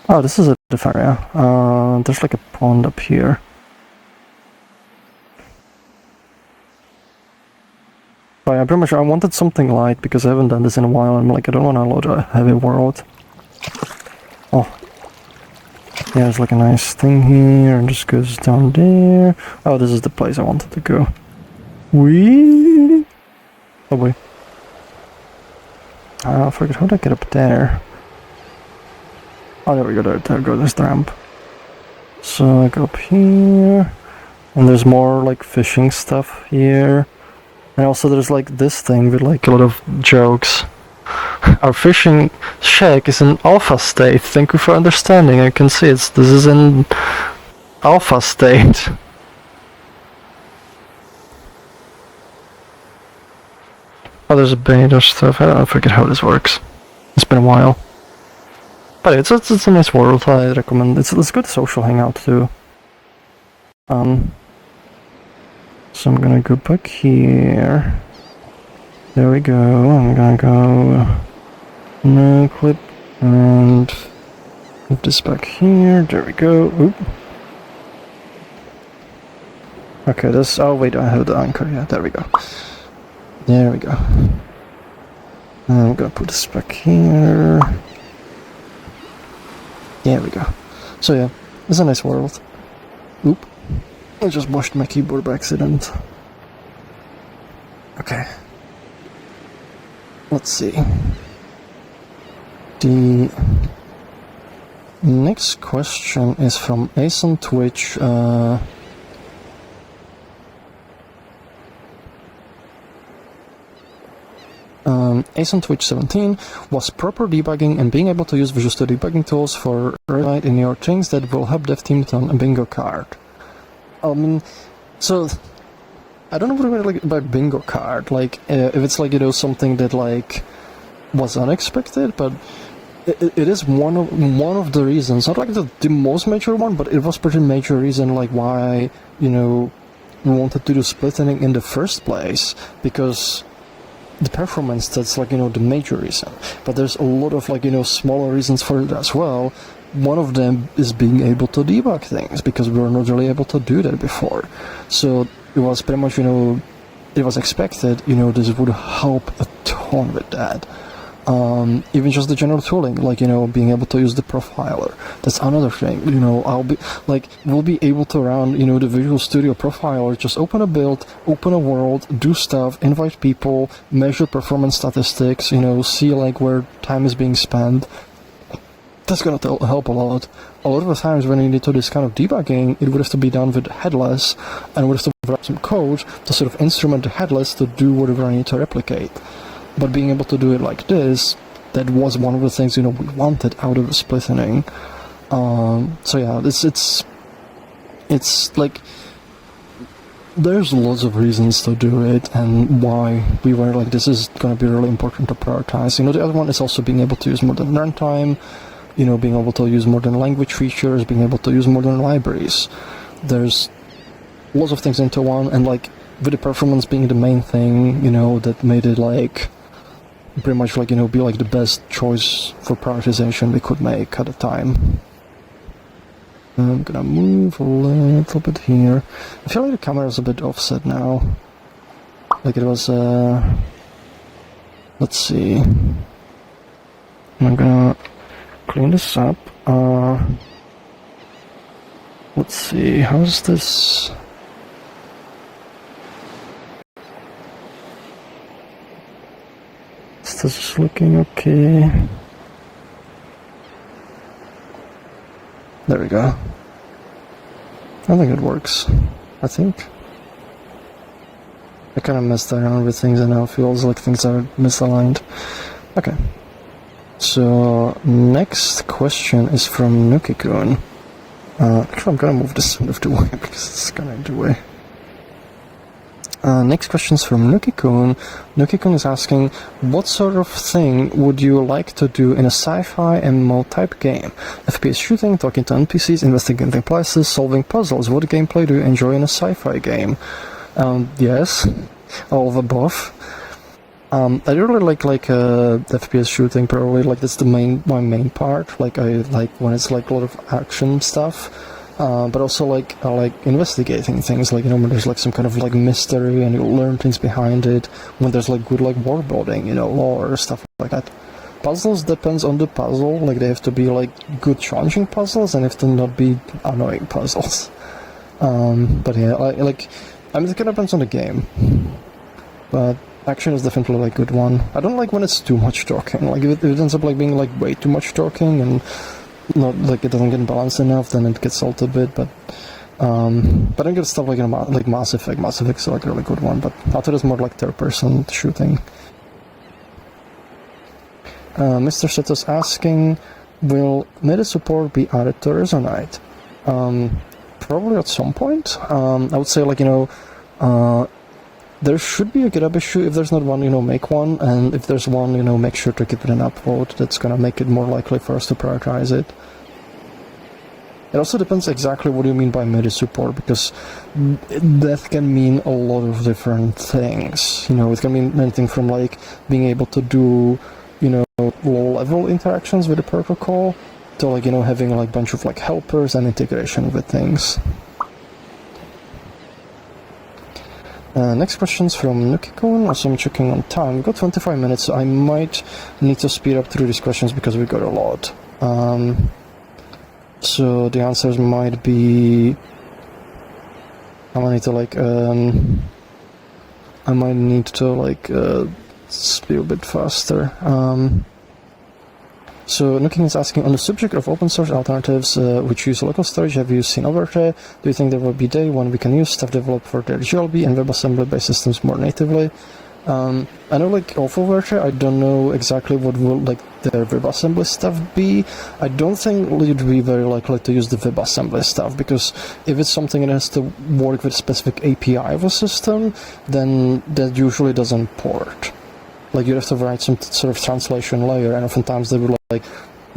Oh, this is a different area. There's like a pond up here. But yeah, pretty much I wanted something light because I haven't done this in a while. I'm like, I don't want to load a heavy world. Oh. Yeah, there's like a nice thing here, and just goes down there. Oh, this is the place I wanted to go. Whee! Oh boy. I forget how to get up there. Oh, there we go, there goes this ramp. So I go up here, and there's more like fishing stuff here. And also there's like this thing with like a lot of jokes. Our fishing shack is in alpha state. Thank you for understanding. I can see this is in alpha state. Oh, there's a bait or stuff. I forget how this works. It's been a while. But it's a nice world. I recommend. It's a good social hangout too. So I'm gonna go back here. There we go. I'm gonna go no clip and move this back here. There we go. Oop. Okay, this. Oh wait, I have the anchor. Yeah, there we go. There we go. I'm gonna put this back here. There we go. So yeah, it's a nice world. Oop. I just washed my keyboard by accident. Okay. Let's see. The next question is from Ace on Twitch. Ace on Twitch 17 was proper debugging and being able to use Visual Studio debugging tools for Resonite in your things that will help dev team turn a bingo card. I mean, so I don't know what I like about bingo card. Like, if it's like, you know, something that like was unexpected, but it is one of the reasons. Not like the most major one, but it was pretty major reason like why, you know, we wanted to do splitting in the first place, because the performance, that's like, you know, the major reason. But there's a lot of like, you know, smaller reasons for it as well. One of them is being able to debug things, because we were not really able to do that before. So it was pretty much, you know, it was expected, you know, this would help a ton with that. Even just the general tooling, like, you know, being able to use the profiler. That's another thing, you know, we'll be able to run, you know, the Visual Studio profiler, just open a build, open a world, do stuff, invite people, measure performance statistics, you know, see like where time is being spent. That's gonna help a lot. A lot of the times when you need to do this kind of debugging, it would have to be done with headless, and would have to write some code to sort of instrument the headless to do whatever I need to replicate. But being able to do it like this, that was one of the things, you know, we wanted out of the splitting. So yeah, it's like there's lots of reasons to do it, and why we were like, this is gonna be really important to prioritize. You know, the other one is also being able to use modern runtime. You know, being able to use modern language features, being able to use modern libraries. There's lots of things into one, and like with the performance being the main thing, you know, that made it like pretty much like, you know, be like the best choice for prioritization we could make at the time. I'm gonna move a little bit here. I feel like the camera is a bit offset now. Like it was, let's see. I'm gonna clean this up. Let's see, how's this? Is this looking okay? There we go. I think it works. I think. I kind of messed around with things and now it feels like things are misaligned. Okay. So, next question is from Nuki-kun. Actually, I'm gonna move this out of the way because it's kind of in the way. Next question is from Nuki-kun. Nuki-kun is asking, what sort of thing would you like to do in a sci-fi MMO type game? FPS shooting, talking to NPCs, investigating places, solving puzzles. What gameplay do you enjoy in a sci-fi game? Yes, all of above. I really like FPS shooting, probably, like that's my main part. Like I like when it's like a lot of action stuff. But also I like investigating things, like, you know, when there's like some kind of like mystery and you learn things behind it, when there's like good like world building, you know, lore, stuff like that. Puzzles depends on the puzzle, like they have to be like good challenging puzzles and have to not be annoying puzzles. But yeah, I mean, it kind of depends on the game. But action is definitely like a good one. I don't like when it's too much talking, like if it ends up like being like way too much talking and not like it doesn't get balanced enough, then it gets salted a bit. But I get stuff like, you know, like Mass Effect. Mass Effect is like a really good one, but after it's more like third-person shooting. Mr. Seto's asking, will MIDI support be added to Resonite? Probably at some point. I would say, like, you know, there should be a GitHub issue. If there's not one, you know, make one, and if there's one, you know, make sure to give it an upvote. That's gonna make it more likely for us to prioritize it. It also depends exactly what you mean by MIDI support, because that can mean a lot of different things. You know, it can mean anything from like being able to do, you know, low-level interactions with the protocol to, like, you know, having like a bunch of like helpers and integration with things. Next question's from Nuki-kun. Also, I'm checking on time. We've got 25 minutes, so I might need to speed up through these questions because we got a lot. So the answers might be... I might need to speed a bit faster. So Nuki is asking, on the subject of open source alternatives which use local storage, have you seen Overtray? Do you think there will be a day when we can use stuff developed for their GLB and WebAssembly-based systems more natively? I know, like, of Overtray, I don't know exactly what will, like, their WebAssembly stuff be. I don't think you'd be very likely to use the WebAssembly stuff, because if it's something that has to work with a specific API of a system, then that usually doesn't port. Like, you have to write some sort of translation layer, and oftentimes they will like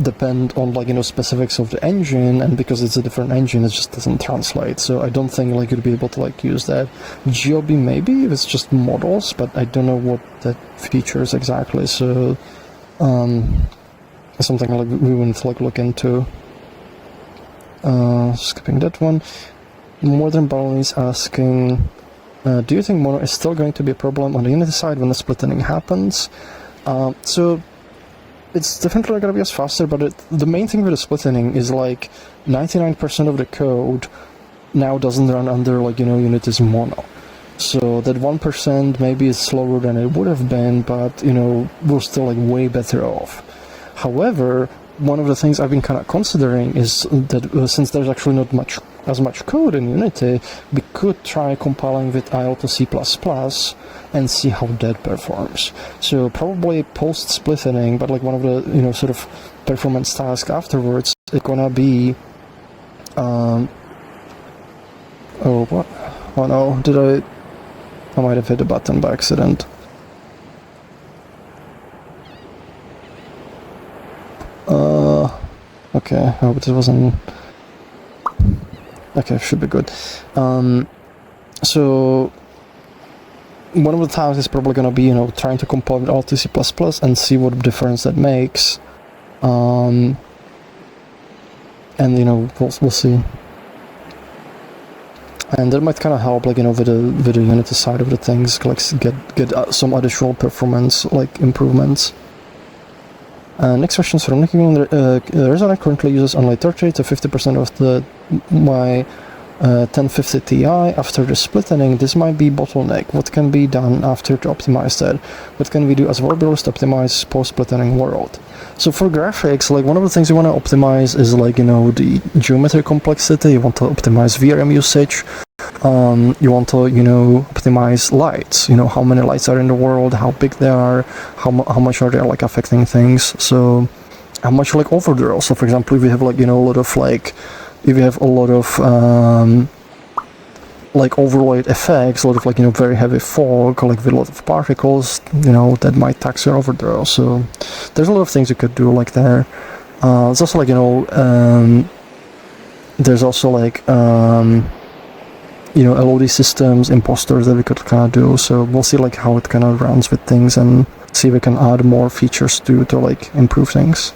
depend on, like, you know, specifics of the engine, and because it's a different engine, it just doesn't translate. So I don't think like you'd be able to like use that. GLB maybe if it's just models, but I don't know what that features exactly. So something like we wouldn't like look into. Skipping that one. Modern Balloon is asking, do you think mono is still going to be a problem on the Unity side when the splitting happens? So it's definitely going to be as faster, but the main thing with the splitting is like 99% of the code now doesn't run under, like, you know, Unity's mono. So that 1% maybe is slower than it would have been, but, you know, we're still like way better off. However, one of the things I've been kind of considering is that since there's actually not as much code in Unity, we could try compiling with IL to C++ and see how that performs. So probably post-splitting, but like one of the, you know, sort of performance tasks afterwards is gonna be... oh, what? Oh no, I might have hit a button by accident. Okay, I hope this wasn't... Okay, should be good. So one of the tasks is probably going to be, you know, trying to compile with Alt C++ and see what difference that makes. And, you know, we'll see. And that might kind of help, like, you know, with the Unity side of the things, like get some additional performance, like, improvements. Next question is from Nicky. Resonite currently uses only 30 to 50% of my 1050 Ti. After the splitting, this might be bottleneck. What can be done after to optimize that? What can we do as web builders to optimize post-splitting world? So for graphics, like, one of the things you want to optimize is, like, you know, the geometry complexity. You want to optimize VRM usage. You want to, you know, optimize lights. You know, how many lights are in the world, how big they are, how much are they, like, affecting things. So how much, like, overdraw. So for example, if we have, like, you know, a lot of, like, if you have a lot of like overlaid effects, a lot of like, you know, very heavy fog, like with a lot of particles, you know, that might tax your overdraw. So there's a lot of things you could do like there. It's also like, you know, there's also like, you know, LOD systems, imposters that we could kind of do. So we'll see like how it kind of runs with things and see if we can add more features to like improve things.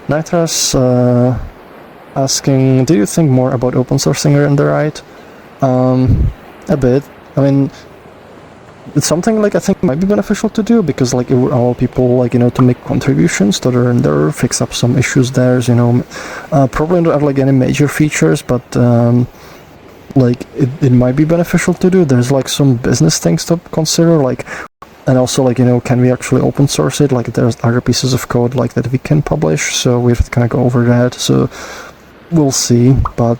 Nitras asking, do you think more about open sourcing Resonite? A bit. I mean, it's something like I think might be beneficial to do, because like it would allow people like, you know, to make contributions to the render, fix up some issues there, you know. Probably not like any major features, but like it might be beneficial to do. There's like some business things to consider, like, and also like, you know, can we actually open source it? Like there's other pieces of code like that we can publish, so we have to kind of go over that. So we'll see, but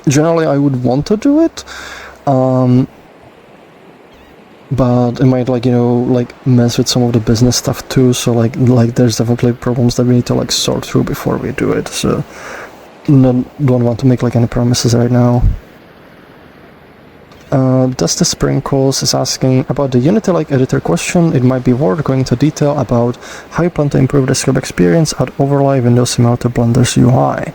generally I would want to do it. But it might like, you know, like mess with some of the business stuff too, so like there's definitely problems that we need to like sort through before we do it, so don't want to make like any promises right now. Dusty Sprinkles is asking about the Unity-like editor question. It might be worth going into detail about how you plan to improve the script experience, add overlay windows similar to Blender's UI.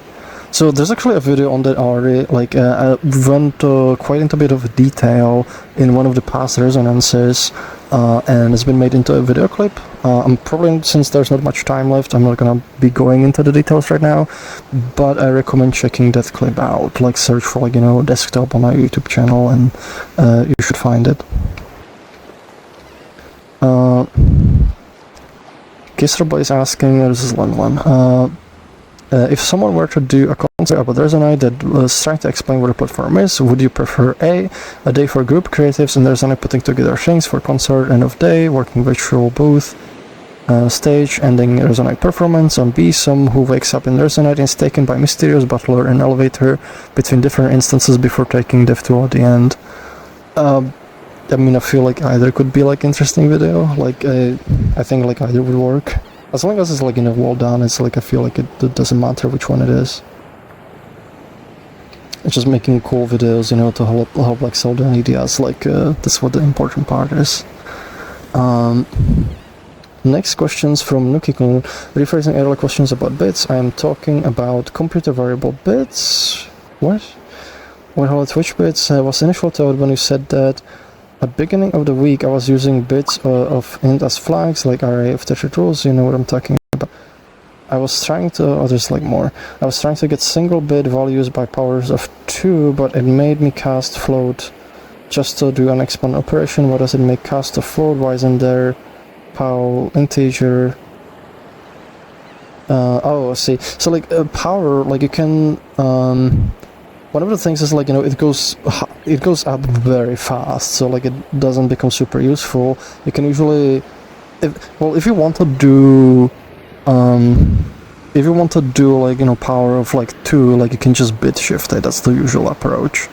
So there's actually a video on that already, like I went quite into a bit of detail in one of the past resonances, and it's been made into a video clip. I'm probably, since there's not much time left, I'm not gonna be going into the details right now, but I recommend checking that clip out. Like search for like, you know, desktop on my YouTube channel, and you should find it. Kisroba is asking, this is a long one. If someone were to do a concert about Resonite that was trying to explain what a platform is, would you prefer a day for group creatives and Resonite putting together things for concert, end of day, working virtual booth, stage, ending Resonite performance, on B, some who wakes up in Resonite and is taken by mysterious butler and elevator between different instances before taking dev tool at the end? I mean, I feel like either could be like interesting video, like I think like either would work. As long as it's like, you know, well done, it's like I feel like it doesn't matter which one it is. It's just making cool videos, you know, to help like sell the ideas, like that's what the important part is. Next questions from Nukikun. Rephrasing earlier questions about bits, I am talking about computer variable bits. What? Well, which bits? I was initially told when you said that at beginning of the week I was using bits of int as flags, like array of JFT Tools, you know what I'm talking about. I was trying to, there's like more. I was trying to get single bit values by powers of 2, but it made me cast float just to do an expand operation. What does it make cast a float? Why isn't there pow integer? Oh, I see. So like power, like you can, one of the things is like, you know, it goes up very fast, so like it doesn't become super useful. You can usually, if you want to do, like, you know, power of like 2, like you can just bit shift it. That's the usual approach.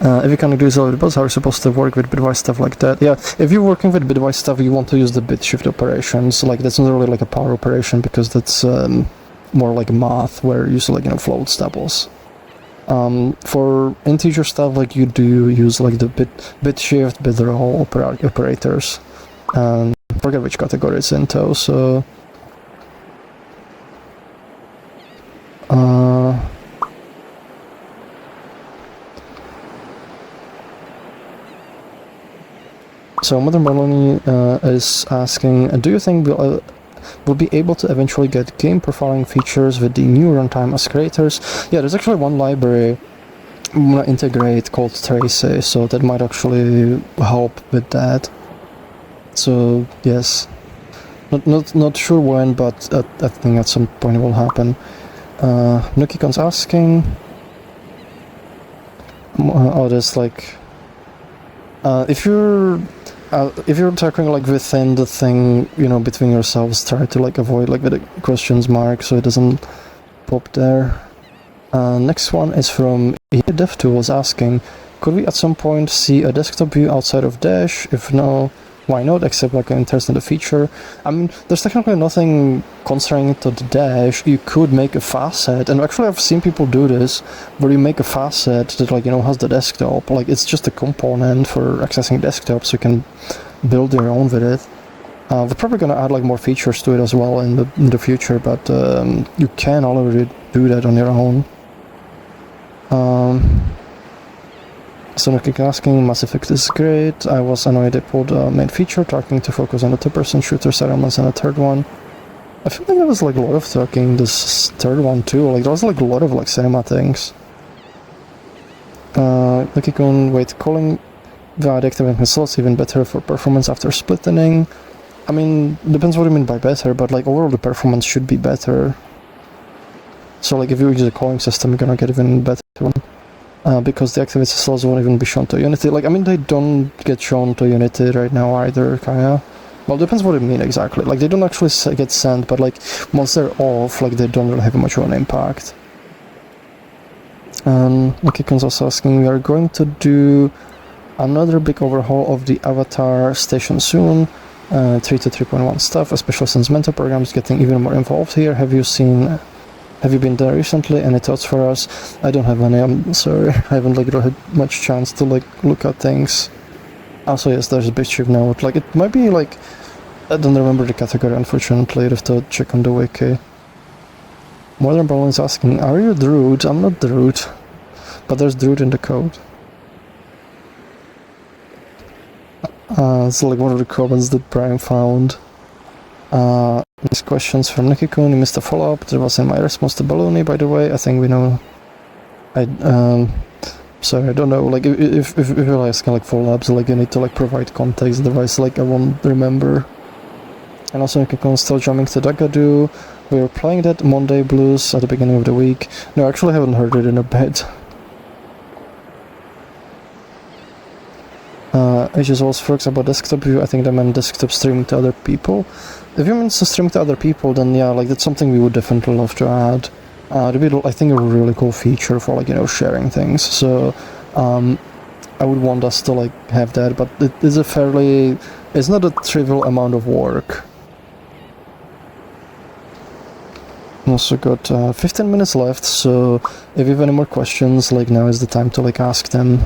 If you can do zero bits, how are you supposed to work with bitwise stuff like that? Yeah, if you're working with bitwise stuff, you want to use the bit shift operations. Like that's not really like a power operation, because that's more like math, where you use like, you know, floats, doubles. For integer stuff, like you do use like the bit shift, bit roll operators, and forget which category it's into. So so Mother Melanie is asking, do you think we'll be able to eventually get game profiling features with the new runtime as creators? Yeah, there's actually one library I'm gonna integrate called Tracy, so that might actually help with that. So yes, not sure when, but I think at some point it will happen. Nukikon's asking, there's like, if you're talking like within the thing, you know, between yourselves, try to like avoid like the questions mark so it doesn't pop there. Next one is from DevTools asking, could we at some point see a desktop view outside of Dash? If no, why not, except like an interest in the feature. I mean, there's technically nothing concerning it to the dash. You could make a facet, and actually I've seen people do this, where you make a facet that, like, you know, has the desktop. Like, it's just a component for accessing desktop, so you can build your own with it. We're probably gonna add like more features to it as well in the future, but you can already do that on your own. So I keep asking, Mass Effect is great. I was annoyed they pulled a main feature, talking to focus on the two-person shooter settlements and the third one. I feel like there was like a lot of talking this third one too. Like there was like a lot of like cinema things. Nikikun, wait, calling the activating slots even better for performance after splitting. I mean, depends what you mean by better, but like overall the performance should be better. So like if you use a calling system, you're gonna get even better one. Because the activated slots won't even be shown to Unity. Like, I mean, they don't get shown to Unity right now either, kinda. Well, depends what you mean exactly. Like, they don't actually get sent, but like, once they're off, like, they don't really have much of an impact. Nikikun's also asking, we are going to do another big overhaul of the Avatar station soon. 3 to 3.1 stuff, especially since mentor programs getting even more involved here. Have you been there recently? Any thoughts for us? I don't have any, I'm sorry. I haven't like really had much chance to like look at things. Also, yes, there's a big shift now. Like, it might be like, I don't remember the category, unfortunately. I'd have to check on the wiki. Modern Balloon is asking, are you Druid? I'm not Druid, but there's Druid in the code. It's like one of the comments that Brian found. These questions from Nikikun, you missed a follow-up. There was in my response to Baloney, by the way. I think we know. Sorry, I don't know. Like, if you're asking like follow-ups, like you need to like provide context. Otherwise, like I won't remember. And also Nikikun still jumping to Dagadu. We were playing that Monday Blues at the beginning of the week. No, I actually haven't heard it in a bit. I just was Froox about desktop view. I think they meant desktop streaming to other people. If you mean to stream to other people, then yeah, like that's something we would definitely love to add. It'd be, I think, a really cool feature for like, you know, sharing things. So I would want us to like have that, but it is it's not a trivial amount of work. Also got 15 minutes left, so if you have any more questions, like now is the time to like ask them,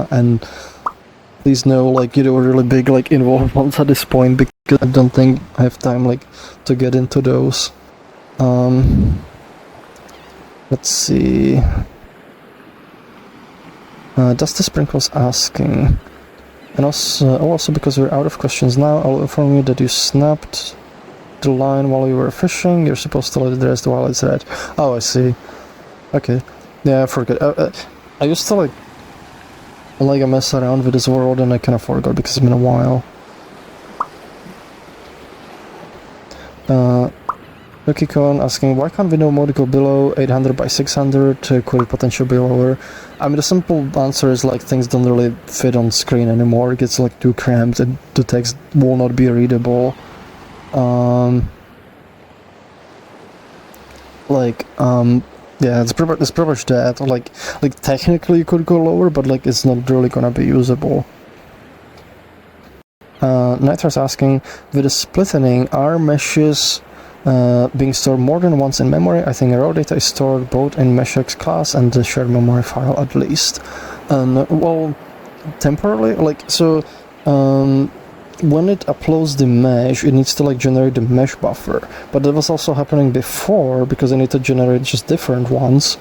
and please know, like, you know, really big like involved ones at this point, because I don't think I have time like to get into those. Let's see. Dusty Sprinkles asking, and also because we're out of questions now, I'll inform you that you snapped the line while you were fishing. You're supposed to let it rest while it's red. Oh, I see. Okay. Yeah, I forget. I used to like I mess around with this world, and I kind of forgot because it's been a while. Rukikon asking, why can't we know mode go below 800 by 600? Could it potentially be lower? I mean, the simple answer is like things don't really fit on screen anymore. It gets like too cramped, and the text will not be readable. Yeah, it's pretty much that. Like technically you could go lower, but like it's not really gonna be usable. Nitra's asking, with the splitting, are meshes being stored more than once in memory? I think raw data is stored both in meshx class and the shared memory file at least. Well, temporarily, like, so when it uploads the mesh, it needs to like generate the mesh buffer, but that was also happening before because I need to generate just different ones.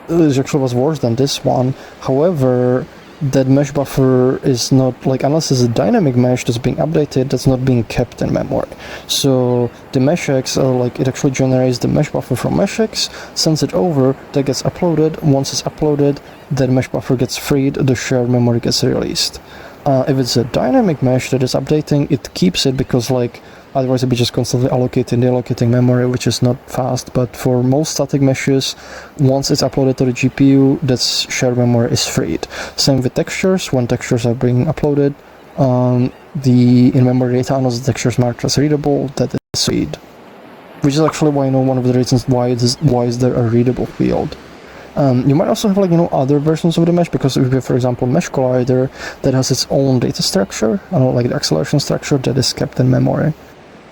It actually was worse than this one. However, that mesh buffer is not like, unless it's a dynamic mesh that's being updated, that's not being kept in memory. So the meshx, like, it actually generates the mesh buffer from meshx, sends it over, that gets uploaded. Once it's uploaded, that mesh buffer gets freed, the shared memory gets released. If it's a dynamic mesh that is updating, it keeps it because like otherwise it'd be just constantly allocating, deallocating memory, which is not fast. But for most static meshes, once it's uploaded to the GPU, that shared memory is freed. Same with textures. When textures are being uploaded, the in-memory data, unless the textures marked as readable, that is freed. Which is actually why I know one of the reasons why is there a readable field. You might also have like, other versions of the mesh, because if you have, for example, mesh collider that has its own data structure, like the acceleration structure that is kept in memory.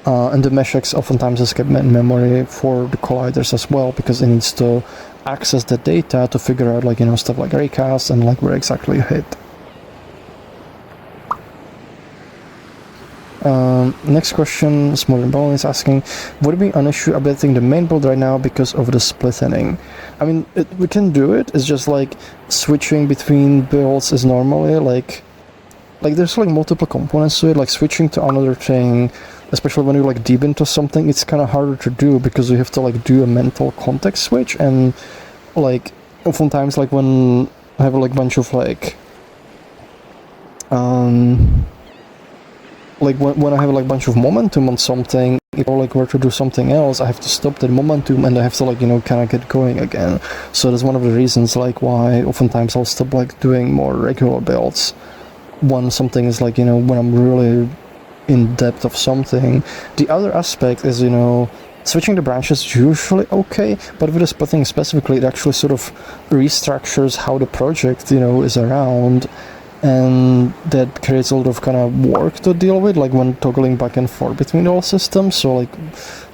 And the meshx oftentimes is kept in memory for the colliders as well, because it needs to access the data to figure out like, stuff like raycast and like where exactly you hit. Next question, Smolin Bone is asking, would it be an issue updating the main build right now because of the split inning? I mean, we can do it, it's just like switching between builds is normally like there's like multiple components to it, like switching to another thing, especially when you like deep into something, it's kind of harder to do because you have to like do a mental context switch, and like oftentimes like when I have like bunch of like when I have like a bunch of momentum on something, if I like were to do something else, I have to stop that momentum and I have to like, kind of get going again. So that's one of the reasons like why oftentimes I'll stop like doing more regular builds when something is like, when I'm really in depth of something. The other aspect is, switching the branches is usually okay, but with the splitting specifically, it actually sort of restructures how the project, is around. And that creates a lot of kind of work to deal with, like when toggling back and forth between all systems. So like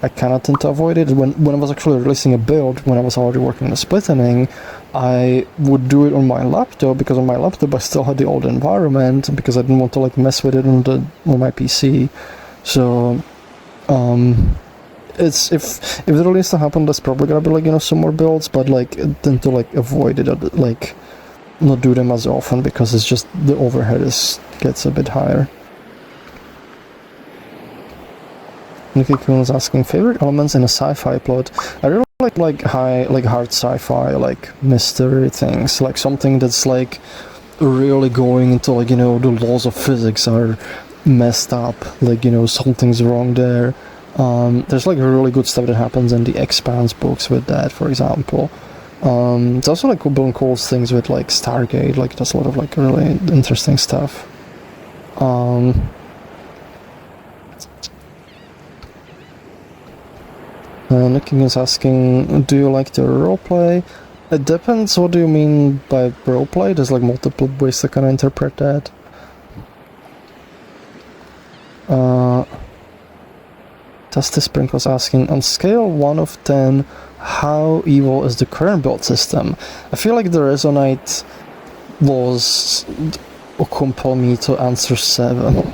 I kind of tend to avoid it. When I was actually releasing a build, when I was already working on splitting, I would do it on my laptop, because on my laptop I still had the old environment, because I didn't want to like mess with it on my PC. So it's if it really needs to happen, there's probably gonna be like, some more builds, but like I tend to like avoid it, like not do them as often, because it's just the overhead gets a bit higher. Nikki Kuhn is asking, favorite elements in a sci-fi plot? I really like hard sci-fi, like mystery things, like something that's like really going into like, the laws of physics are messed up, like, something's wrong there. There's like really good stuff that happens in the Expanse books with that, for example. It's also like cool things with like Stargate, like there's a lot of like really interesting stuff. Nicky is asking, do you like the roleplay? It depends, what do you mean by roleplay? There's like multiple ways to kind of interpret that. Dusty Sprink was asking, on scale 1 of 10, how evil is the current build system? I feel like the Resonite was compel me to answer 7.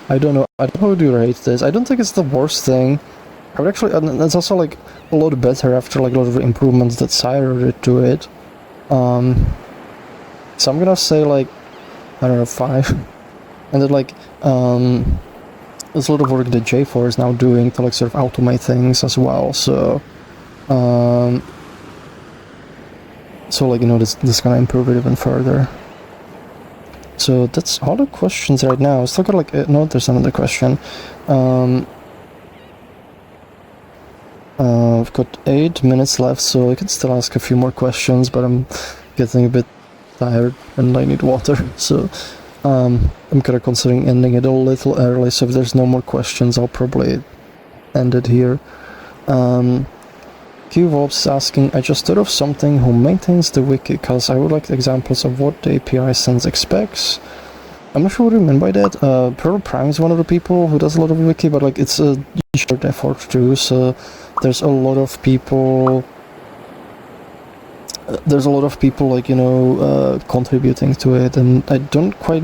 I don't know how do you rate this. I don't think it's the worst thing. I would actually, and it's also like a lot better after like a lot of improvements that Sire did to it. So I'm gonna say like, I don't know, 5. And then like, there's a lot of work that J4 is now doing to like sort of automate things as well, so like, this gonna improve it even further. So that's all the questions right now. Still got like, no, there's another question. I've got 8 minutes left, so I can still ask a few more questions, but I'm getting a bit tired and I need water, so I'm kind of considering ending it a little early, so if there's no more questions, I'll probably end it here. QVops is asking, I just thought of something, who maintains the wiki, because I would like examples of what the API sends expects. I'm not sure what you mean by that. Pearl Prime is one of the people who does a lot of wiki, but like it's a shared effort too, so there's a lot of people like, contributing to it, and I don't quite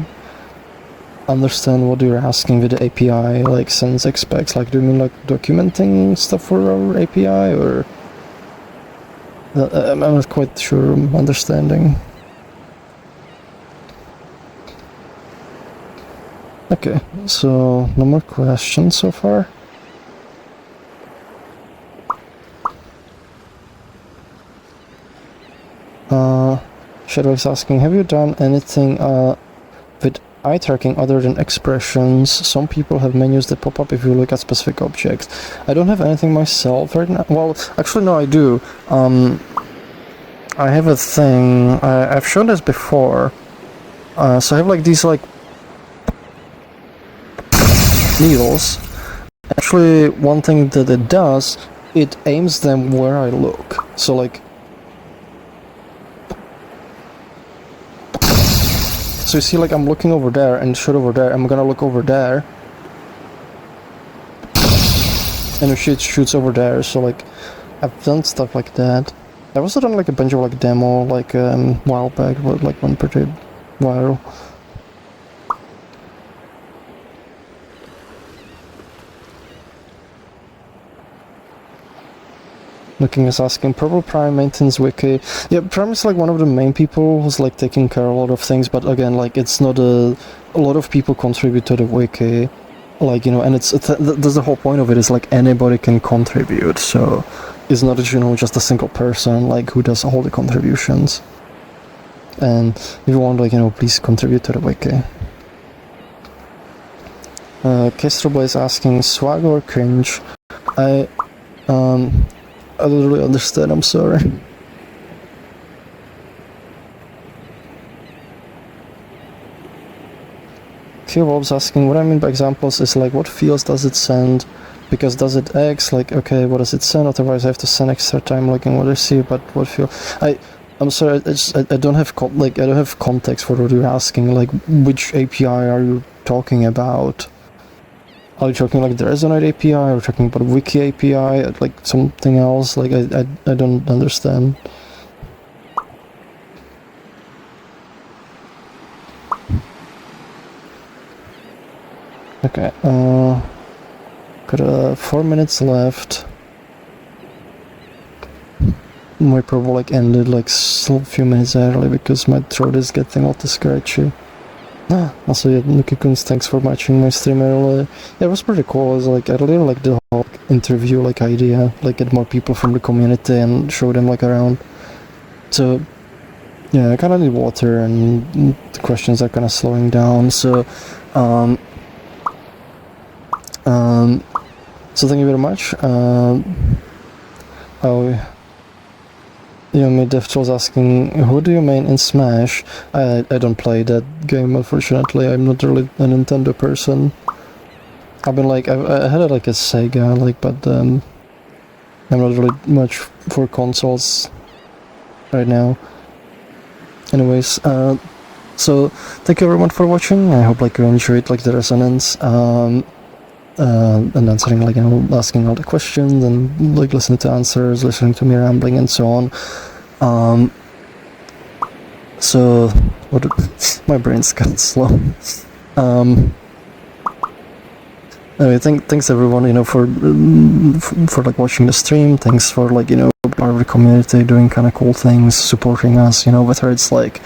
understand what you're asking with the API, like sends expects. Like, do you mean like documenting stuff for our API, or I'm not quite sure I'm understanding. Okay, so no more questions so far. Shadow is asking, have you done anything with eye tracking other than expressions? Some people have menus that pop up if you look at specific objects. I don't have anything myself right now. Well, actually no, I do. I have a thing, I've shown this before. So I have like these like needles. Actually, one thing that it does, it aims them where I look. So like, so you see, like, I'm looking over there and shoot over there. I'm gonna look over there, and the shit shoots over there. So like, I've done stuff like that. I've also done like a bunch of like demo, like while back, but like one pretty viral. Looking is asking, Purple Prime maintains wiki. Yeah, Prime is like one of the main people who's like taking care of a lot of things, but again, like it's not a lot of people contribute to the wiki, like, you know, and it's that's the whole point of it, is like anybody can contribute, so it's not, you know, just a single person like who does all the contributions. And if you want, like, you know, please contribute to the wiki. Kestrobla is asking, swag or cringe? I don't really understand, I'm sorry. Bob's asking, what I mean by examples is like, what fields does it send? Because does it X, like, okay, what does it send? Otherwise I have to spend extra time looking what I see, but what field? I'm sorry, I don't have I don't have context for what you're asking, like, which API are you talking about? Are you talking like the Resonite API, or are you talking about Wiki API, like something else? Like, I don't understand. Okay, got 4 minutes left. My probably like ended like a few minutes early because my throat is getting all too scratchy. Also, yeah, Nuki Kunz, thanks for watching my stream earlier. Yeah, it was pretty cool. I was like, I really like the whole interview like idea, like get more people from the community and show them like around. So yeah, I kind of need water and the questions are kind of slowing down. So so thank you very much. Me DevTools asking, who do you main in Smash? I don't play that game, unfortunately. I'm not really a Nintendo person. I've been like, I had like a Sega, like, but I'm not really much for consoles right now. Anyways, so thank you everyone for watching. I hope like you enjoyed like the Resonance, and answering, like, you know, asking all the questions and like listening to answers, listening to me rambling and so on. So what? My brain's got slow. Anyway, thanks everyone, you know, for like watching the stream. Thanks for, like, you know, part of the community, doing kind of cool things, supporting us, you know, whether it's like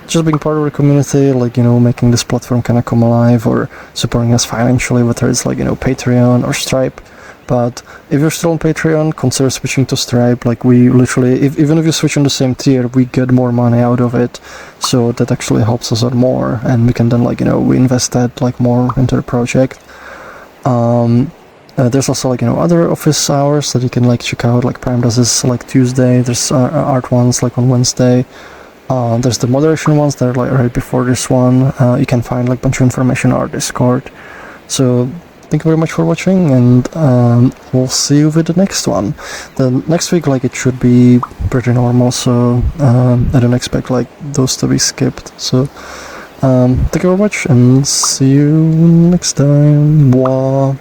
just being part of the community, like, you know, making this platform kind of come alive, or supporting us financially, whether it's like, you know, Patreon or Stripe. But if you're still on Patreon, consider switching to Stripe. Like, we literally, even if you switch on the same tier, we get more money out of it, so that actually helps us out more, and we can then, like, you know, we invest that like more into the project. There's also, like, you know, other office hours that you can like check out. Like, Prime does this like Tuesday. There's art ones like on Wednesday. There's the moderation ones that are like right before this one. You can find like a bunch of information on our Discord. So thank you very much for watching, and we'll see you with the next one. The next week, like, it should be pretty normal, so I don't expect like those to be skipped. So thank you very much, and see you next time. Blah.